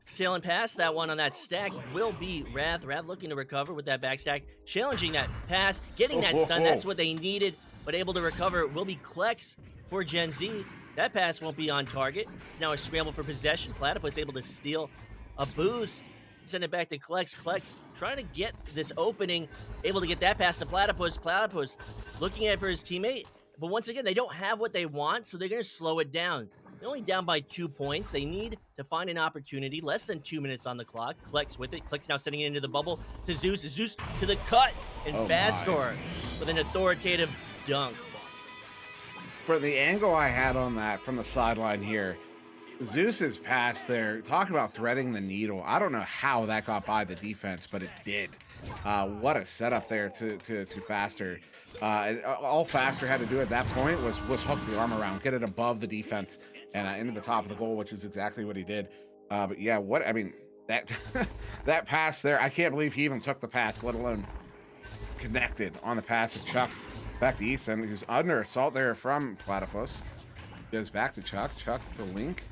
Sailing past that one on that stack will be Wrath. Wrath looking to recover with that back stack. Challenging that pass, getting that stun. That's what they needed, but able to recover will be Klex for Gen Z. That pass won't be on target. It's now a scramble for possession. Platypus able to steal a boost. Send it back to Klex. Klex trying to get this opening. Able to get that pass to Platypus. Platypus looking at it for his teammate. But once again, they don't have what they want, so they're going to slow it down. They're only down by 2 points. They need to find an opportunity. Less than 2 minutes on the clock. Klex with it. Klex now sending it into the bubble to Zeus. Zeus to the cut. And Fast Score with an authoritative dunk. For the angle I had on that from the sideline here, Zeus's pass there, talking about threading the needle. I don't know how that got by the defense, but it did. What a setup there to Faster. All Faster had to do at that point was hook the arm around, get it above the defense and into the top of the goal, which is exactly what he did. But yeah, that that pass there, I can't believe he even took the pass, let alone connected on the pass to Chuck. Back to Easton, who's under assault there from Platypus. Goes back to Chuck. Chuck to Link.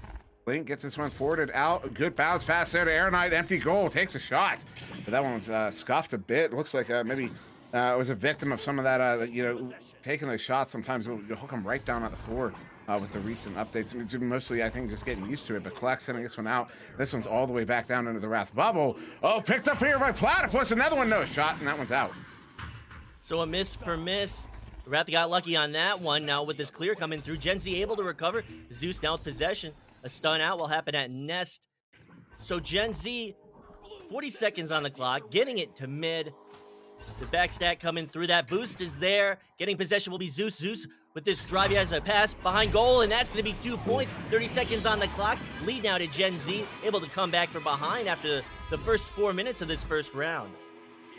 Link gets this one forwarded out. Good bounce pass there to Aeronite. Empty goal. Takes a shot. But that one was scuffed a bit. Looks like maybe it was a victim of some of that, taking those shots. Sometimes you'll hook them right down at the floor with the recent updates. Mostly, I think, just getting used to it. But Klex sending this one out. This one's all the way back down into the Wrath bubble. Oh, picked up here by Platypus. Another one, no shot, and that one's out. So a miss for miss. Wrath got lucky on that one. Now with this clear coming through, Gen Z able to recover. Zeus now with possession. A stun out will happen at Nest. So Gen Z, 40 seconds on the clock, getting it to mid. The back stack coming through. That boost is there. Getting possession will be Zeus. Zeus with this drive. He has a pass behind goal, and that's going to be 2 points. 30 seconds on the clock. Lead now to Gen Z. Able to come back from behind after the first 4 minutes of this first round.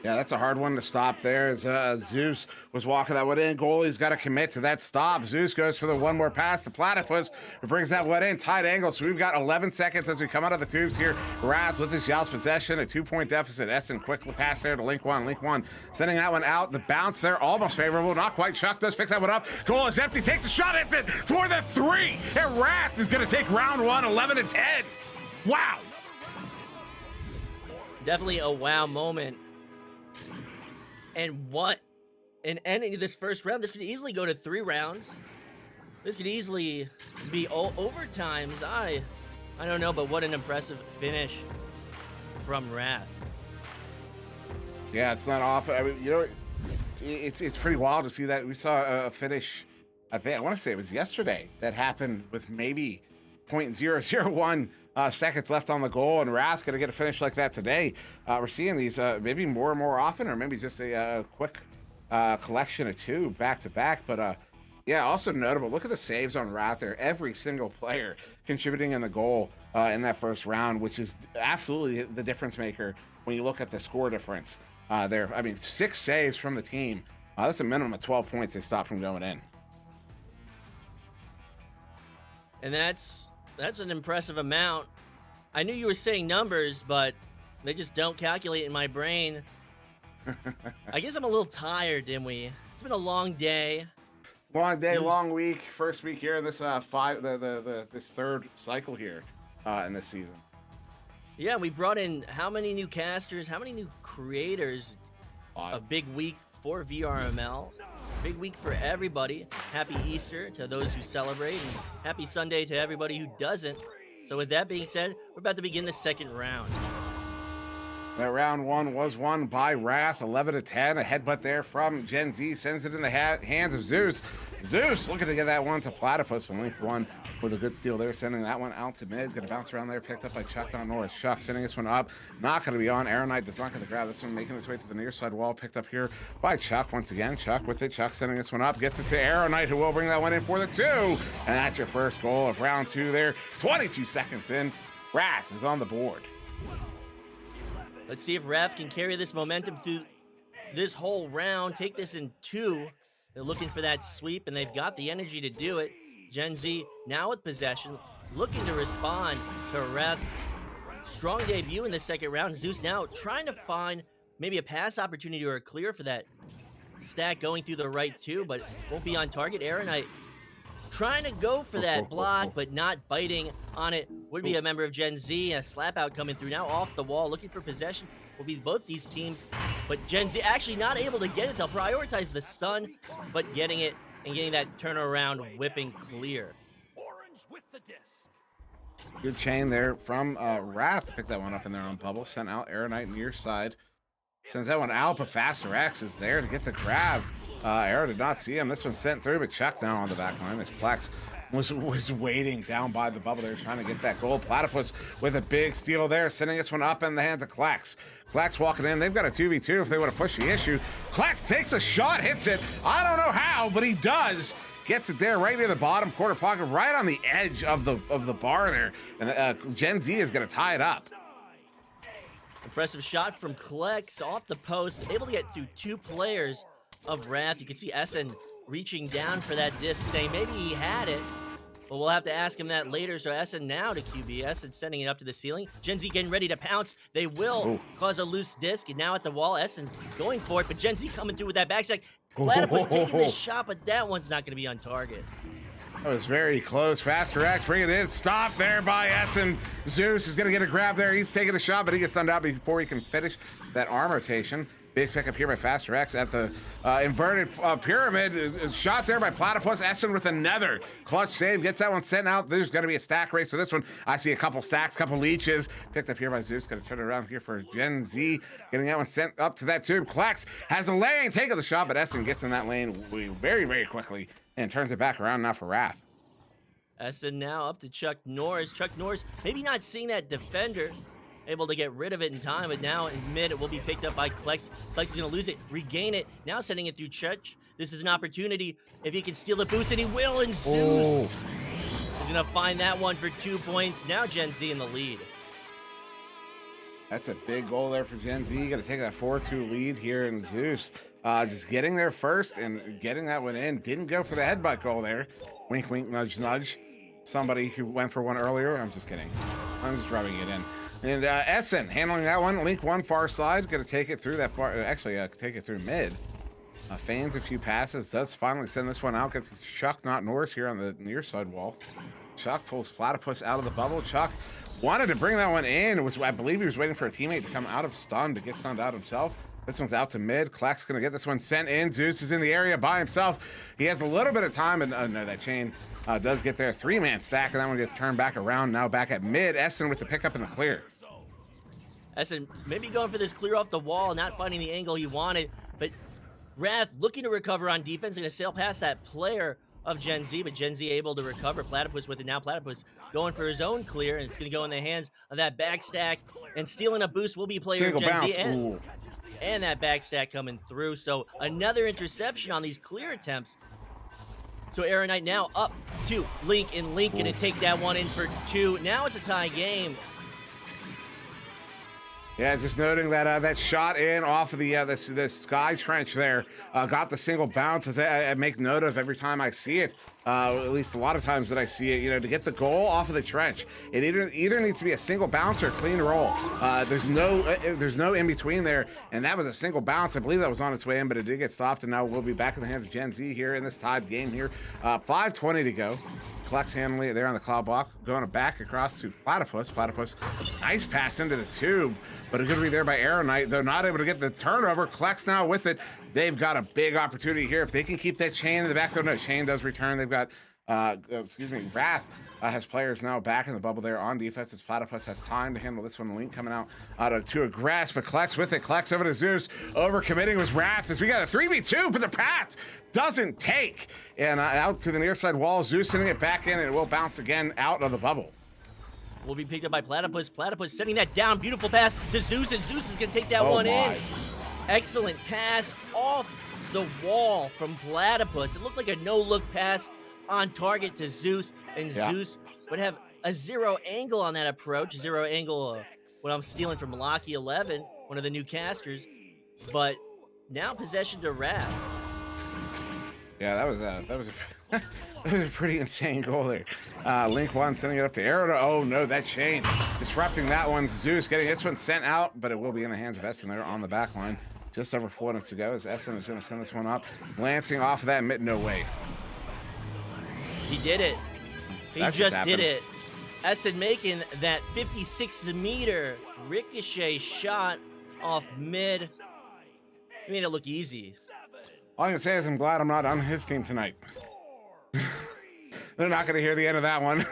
Yeah, that's a hard one to stop there as Zeus was walking that one in. Goalie's got to commit to that stop. Zeus goes for the one more pass to Platypus, who brings that one in. Tight angle, so we've got 11 seconds as we come out of the tubes here. Wrath with his Joust possession, a 2-point deficit. Essen quick pass there to Link 1. Link 1 sending that one out. The bounce there, almost favorable. Not quite. Chuck does pick that one up. Goal is empty. Takes a shot at it for the 3. And Wrath is going to take round 1, 11-10. Wow. Definitely a wow moment. And what an ending to this first round. This could easily go to 3 rounds. This could easily be overtimes. I don't know, but what an impressive finish from Wrath. Yeah, it's not off. I mean, it's pretty wild to see that. We saw a finish, I want to say it was yesterday, that happened with maybe 0.001 seconds left on the goal, and Wrath going to get a finish like that today. We're seeing these maybe more and more often, or maybe just a quick collection of two back-to-back. But yeah, also notable, look at the saves on Wrath there. Every single player contributing in the goal in that first round, which is absolutely the difference maker when you look at the score difference there. I mean, 6 saves from the team. That's a minimum of 12 points they stopped from going in. And that's an impressive amount. I knew you were saying numbers, but they just don't calculate in my brain. I guess I'm a little tired, Dimwi. It's been a long day. Long day, long week. First week here in this this third cycle here in this season. Yeah, we brought in how many new casters, how many new creators? A big week for VRML. Big week for everybody. Happy Easter to those who celebrate, and happy Sunday to everybody who doesn't. So with that being said, we're about to begin the second round. That round one was won by Wrath, 11-10. A headbutt there from GenZ sends it in the hands of Zeus. Zeus looking to get that one to Platypus, but Link won with a good steal there, sending that one out to mid. Gonna bounce around there, picked up by Chuck, not Norris. Chuck sending this one up, not gonna be on. Aeronite does not get the grab. This one making its way to the near side wall, picked up here by Chuck once again. Chuck with it, Chuck sending this one up, gets it to Aeronite, who will bring that one in for the 2. And that's your first goal of round 2 there. 22 seconds in, Wrath is on the board. Let's see if Wrath can carry this momentum through this whole round, take this in 2. They're looking for that sweep, and they've got the energy to do it. GenZ now with possession, looking to respond to Wrath's strong debut in the second round. Zeus now trying to find maybe a pass opportunity or a clear for that stack going through the right too, but won't be on target. Aeronite trying to go for that block, but not biting on it. Would be a member of GenZ. A slap out coming through now off the wall, looking for possession. Will be both these teams, but GenZ actually not able to get it. They'll prioritize the stun, but getting it and getting that turnaround whipping clear. Good chain there from Wrath to pick that one up in their own bubble. Sent out Aeronite near side. Sends that one out, but Faster X is there to get the grab. Arrow did not see him. This one's sent through, but Chuck down on the back line as Plex was waiting down by the bubble there, trying to get that goal. Platypus with a big steal there, sending this one up in the hands of Klex. Klex walking in. They've got a 2v2 if they want to push the issue. Klex takes a shot, hits it. I don't know how, but he does. Gets it there right near the bottom corner pocket, right on the edge of the bar there. And GenZ is going to tie it up. Impressive shot from Klex off the post, able to get through 2 players of Wrath. You can see Essen reaching down for that disc, saying maybe he had it, but we'll have to ask him that later. So Essen now to QB. Essen sending it up to the ceiling. GenZ getting ready to pounce. They will cause a loose disc, and now at the wall, Essen going for it, but GenZ coming through with that backstack. Platypus taking this shot, but that one's not going to be on target. That was very close. Faster X, bring it in. Stop there by Essen. Zeus is going to get a grab there. He's taking a shot, but he gets stunned out before he can finish that arm rotation. Big pickup here by Faster X at the inverted pyramid. Is shot there by Platypus. Essen with another clutch save. Gets that one sent out. There's going to be a stack race for this one. I see a couple stacks, couple leeches. Picked up here by Zeus. Going to turn it around here for GenZ. Getting that one sent up to that tube. Klex has a lane. Taking the shot, but Essen gets in that lane very, very quickly and turns it back around now for Wrath. Essen now up to Chuck Norris. Chuck Norris maybe not seeing that defender, able to get rid of it in time, but now in mid it will be picked up by Klex. Klex is going to lose it, regain it, now sending it through Church. This is an opportunity if he can steal the boost, and he will, and Zeus is going to find that one for 2 points. Now GenZ in the lead. That's a big goal there for GenZ. Going to take that 4-2 lead here in Zeus. Just getting there first and getting that one in. Didn't go for the headbutt goal there. Wink, wink, nudge, nudge. Somebody who went for one earlier. I'm just kidding. I'm just rubbing it in. And Essen handling that one. Link one far side. Going to take it through that far. Actually, take it through mid. Feigns a few passes. Does finally send this one out. Gets Chuck, not Norris, here on the near side wall. Chuck pulls Platypus out of the bubble. Chuck wanted to bring that one in. I believe he was waiting for a teammate to come out of stun to get stunned out himself. This one's out to mid. Kleck's going to get this one sent in. Zeus is in the area by himself. He has a little bit of time, and no, that chain does get there. 3-man stack, and that one gets turned back around. Now back at mid. Essen with the pickup and the clear. Essen maybe going for this clear off the wall, not finding the angle he wanted, but Wrath looking to recover on defense, going to sail past that player of Gen Z, but Gen Z able to recover. Platypus with it now. Platypus going for his own clear, and it's going to go in the hands of that backstack. And stealing a boost will be player Single Gen bounce. Z. And that backstack coming through. So another interception on these clear attempts. So Arrow Knight now up to Link, and Link going to take that one in for 2. Now it's a tie game. Yeah, just noting that that shot in off of the sky trench there got the single bounce. As I make note of every time I see it, at least a lot of times that I see it, you know, to get the goal off of the trench, it either needs to be a single bounce or a clean roll. There's no in between there, and that was a single bounce. I believe that was on its way in, but it did get stopped, and now we'll be back in the hands of Gen Z here in this tied game here. 5:20 to go. Flex handling it there on the cloud block, going back across to Platypus. Platypus, nice pass into the tube, but a good read there by Arrow Knight. They're not able to get the turnover. Klex now with it. They've got a big opportunity here. If they can keep that chain in the back, no, chain does return. They've got, Wrath has players now back in the bubble there on defense. As Platypus has time to handle this one. Link coming out to a grasp, but Klex with it. Klex over to Zeus. Overcommitting was Wrath as we got a 3v2, but the pass doesn't take. And out to the near side wall. Zeus sending it back in, and it will bounce again out of the bubble. Will be picked up by Platypus. Platypus sending that down. Beautiful pass to Zeus, and Zeus is going to take that one in. Excellent pass off the wall from Platypus. It looked like a no-look pass on target to Zeus, and Zeus would have a 0 angle on that approach. 0 angle, what I'm stealing from Locky 11, one of the new casters. But now possession to Wrath. Yeah, that was that was a pretty insane goal there. Link one sending it up to Arrow. Oh no, that chain disrupting that one. Zeus getting this one sent out, but it will be in the hands of Essen there on the back line. Just over 4 minutes to go as Essen is going to send this one up. Lancing off of that mid, no way. He did it. He just did it. Essen making that 56-meter ricochet shot off mid. He made it look easy. All I can say is I'm glad I'm not on his team tonight. They're not going to hear the end of that one.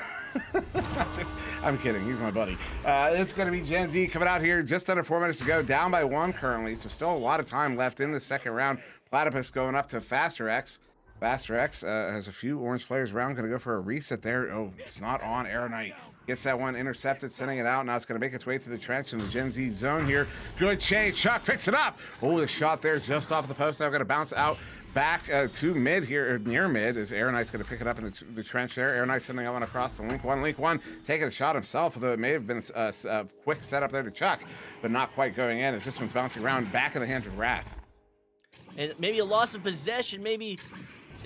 I'm kidding. He's my buddy. It's going to be Gen Z coming out here just under 4 minutes to go, down by 1 currently. So still a lot of time left in the second round. Platypus going up to Faster X. Faster X has a few orange players around. Going to go for a reset there. Oh, it's not on. Arrow Knight gets that one intercepted, sending it out. Now it's going to make its way to the trench in the Gen Z zone here. Good change. Chuck picks it up. Oh, the shot there just off the post. Now going to bounce out back to mid here, or near mid, as Arrow Knight's going to pick it up in the trench there. Arrow Knight sending that one across to Link one, taking a shot himself, although it may have been a quick setup there to Chuck, but not quite going in, as this one's bouncing around back in the hands of Wrath. And maybe a loss of possession, maybe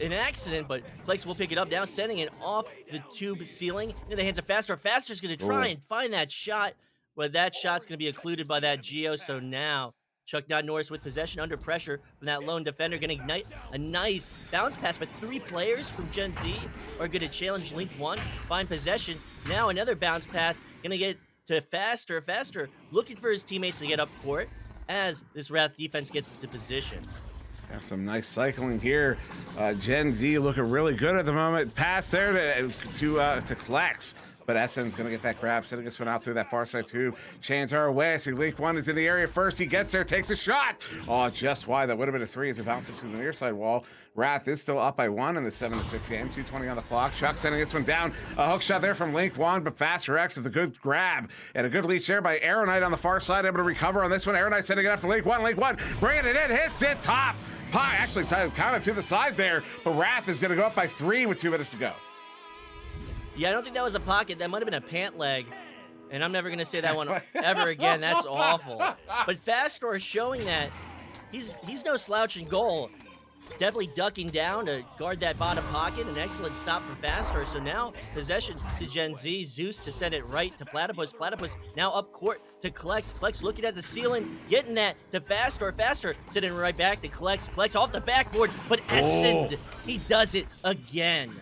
an accident, but Klex will pick it up now, sending it off the tube ceiling into the hands of Faster. Faster's going to try and find that shot, but that shot's going to be occluded by that Geo, so now Chuck Norris with possession under pressure from that lone defender. Going to ignite a nice bounce pass, but 3 players from Gen Z are going to challenge Link 1, find possession. Now another bounce pass, going to get to Faster. Faster looking for his teammates to get up court as this Wrath defense gets into position. Got some nice cycling here. Gen Z looking really good at the moment. Pass there to Klex. But Essen's going to get that grab, sending this one out through that far side tube. Chains are away. I see Link 1 is in the area first. He gets there, takes a shot. Oh, just wide. That would have been a 3 as it bounces to the near side wall. Wrath is still up by 1 in the 7-6 game. 2:20 on the clock. Chuck sending this one down. A hook shot there from Link 1, but Faster X with a good grab. And a good leech there by Arrow Knight on the far side, able to recover on this one. Arrow Knight sending it up to Link 1. Link 1 bringing it in, hits it, top. High, actually counted to the side there, but Wrath is going to go up by 3 with 2 minutes to go. Yeah, I don't think that was a pocket. That might have been a pant leg. And I'm never going to say that one ever again. That's awful. But Fastor is showing that he's no slouch in goal. Definitely ducking down to guard that bottom pocket. An excellent stop from Fastor. So now possession to Gen Z. Zeus to send it right to Platypus. Platypus now up court to Klex. Klex looking at the ceiling, getting that to Fastor. Fastor sending right back to Klex. Klex off the backboard, but Essen, he does it again.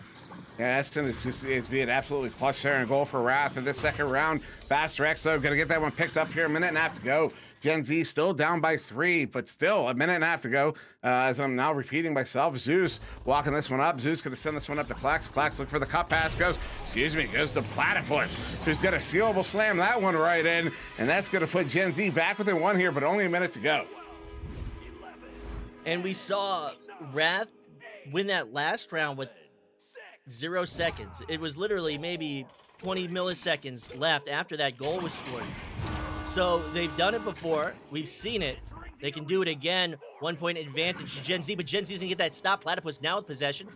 Yeah, Essen is being absolutely clutch there and goal for Wrath in this second round. Faster Exo going to get that one picked up here. A minute and a half to go. Gen Z still down by 3, but still a minute and a half to go. As I'm now repeating myself, Zeus walking this one up. Zeus going to send this one up to Klex. Klex looking for the cut pass. Goes to Platypus, who's going to sealable slam that one right in. And that's going to put Gen Z back within 1 here, but only a minute to go. And we saw Wrath win that last round with 0 seconds. It was literally maybe 20 milliseconds left after that goal was scored. So they've done it before. We've seen it. They can do it again. 1 point advantage to GenZ, but GenZ's gonna get that stop. Platypus now with possession.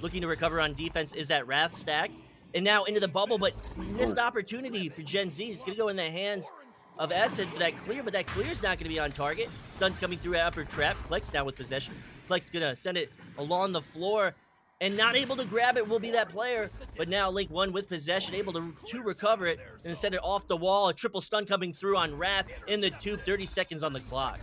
Looking to recover on defense is that Wrath stack. And now into the bubble, but missed opportunity for GenZ. It's gonna go in the hands of Essen for that clear, but that clear's not gonna be on target. Stun's coming through upper trap. Kleck's now with possession. Kleck's gonna send it along the floor, and not able to grab it will be that player. But now Link 1 with possession, able to recover it and send it off the wall. A triple stun coming through on Wrath in the tube. 30 seconds on the clock.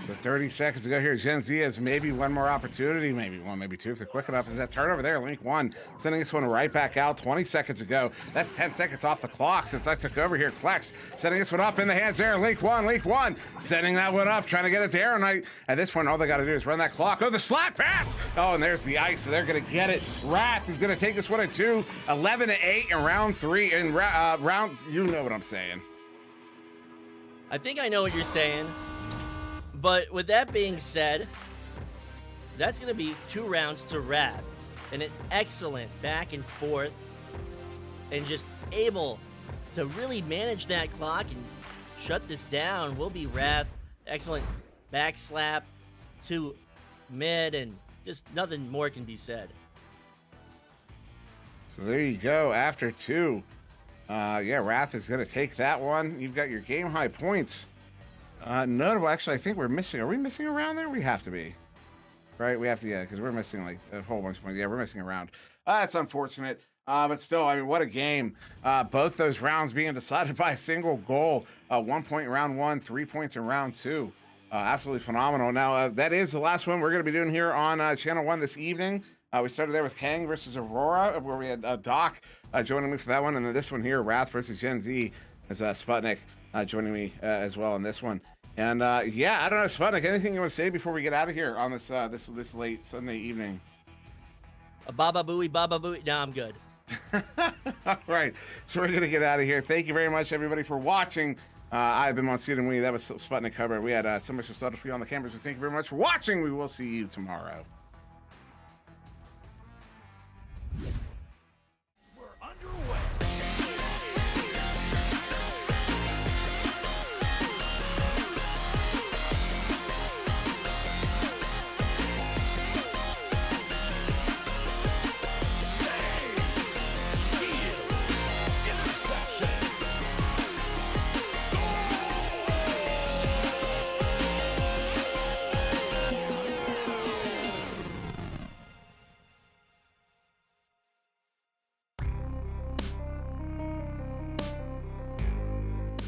So 30 seconds to go here. GenZ has maybe one more opportunity, maybe one, maybe two if they're quick enough. Is that turnover there? Link 1 sending this one right back out. 20 seconds ago. That's 10 seconds off the clock since I took over here. Plex setting this one up in the hands there. Link 1 sending that one up, trying to get it to Arrow Knight. At this point, all they got to do is run that clock. Oh, the slap pass. Oh, and there's the ice, so they're going to get it. Wrath is going to take this one at 2. 11-8 in round 3. In round, you know what I'm saying. I think I know what you're saying. But with that being said, that's going to be 2 rounds to Wrath. And an excellent back and forth. And just able to really manage that clock and shut this down will be Wrath. Excellent back slap to mid, and just nothing more can be said. So there you go. After 2. Yeah, Wrath is going to take that one. You've got your game high points. Notable, actually, I think we're missing. Are we missing a round there? We have to be. Right? We have to, yeah, because we're missing like a whole bunch of points. Yeah, we're missing a round. That's unfortunate. But still, I mean, what a game. Both those rounds being decided by a single goal. 1 point in round 1, 3 points in round 2. Absolutely phenomenal. Now, that is the last one we're going to be doing here on Channel 1 this evening. We started there with Kang versus Aurora, where we had Doc joining me for that one. And then this one here, Wrath versus GenZ, as Sputnik joining me as well in this one. And yeah, I don't know, Sputnik, anything you want to say before we get out of here on this this late Sunday evening? Baba booey. No, I'm good. All right, so we're gonna get out of here. Thank you very much, everybody, for watching. I've been on SirDimwi. That was Sputnik Cover. We had so much stuff to see on the cameras. So thank you very much for watching. We will see you tomorrow.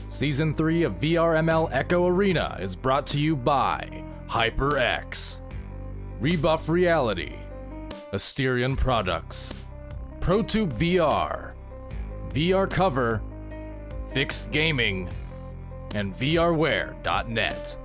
Season 3 of VRML Echo Arena is brought to you by HyperX, Rebuff Reality, Asterion Products, ProTube VR, VR Cover, Fixed Gaming, and VRware.net.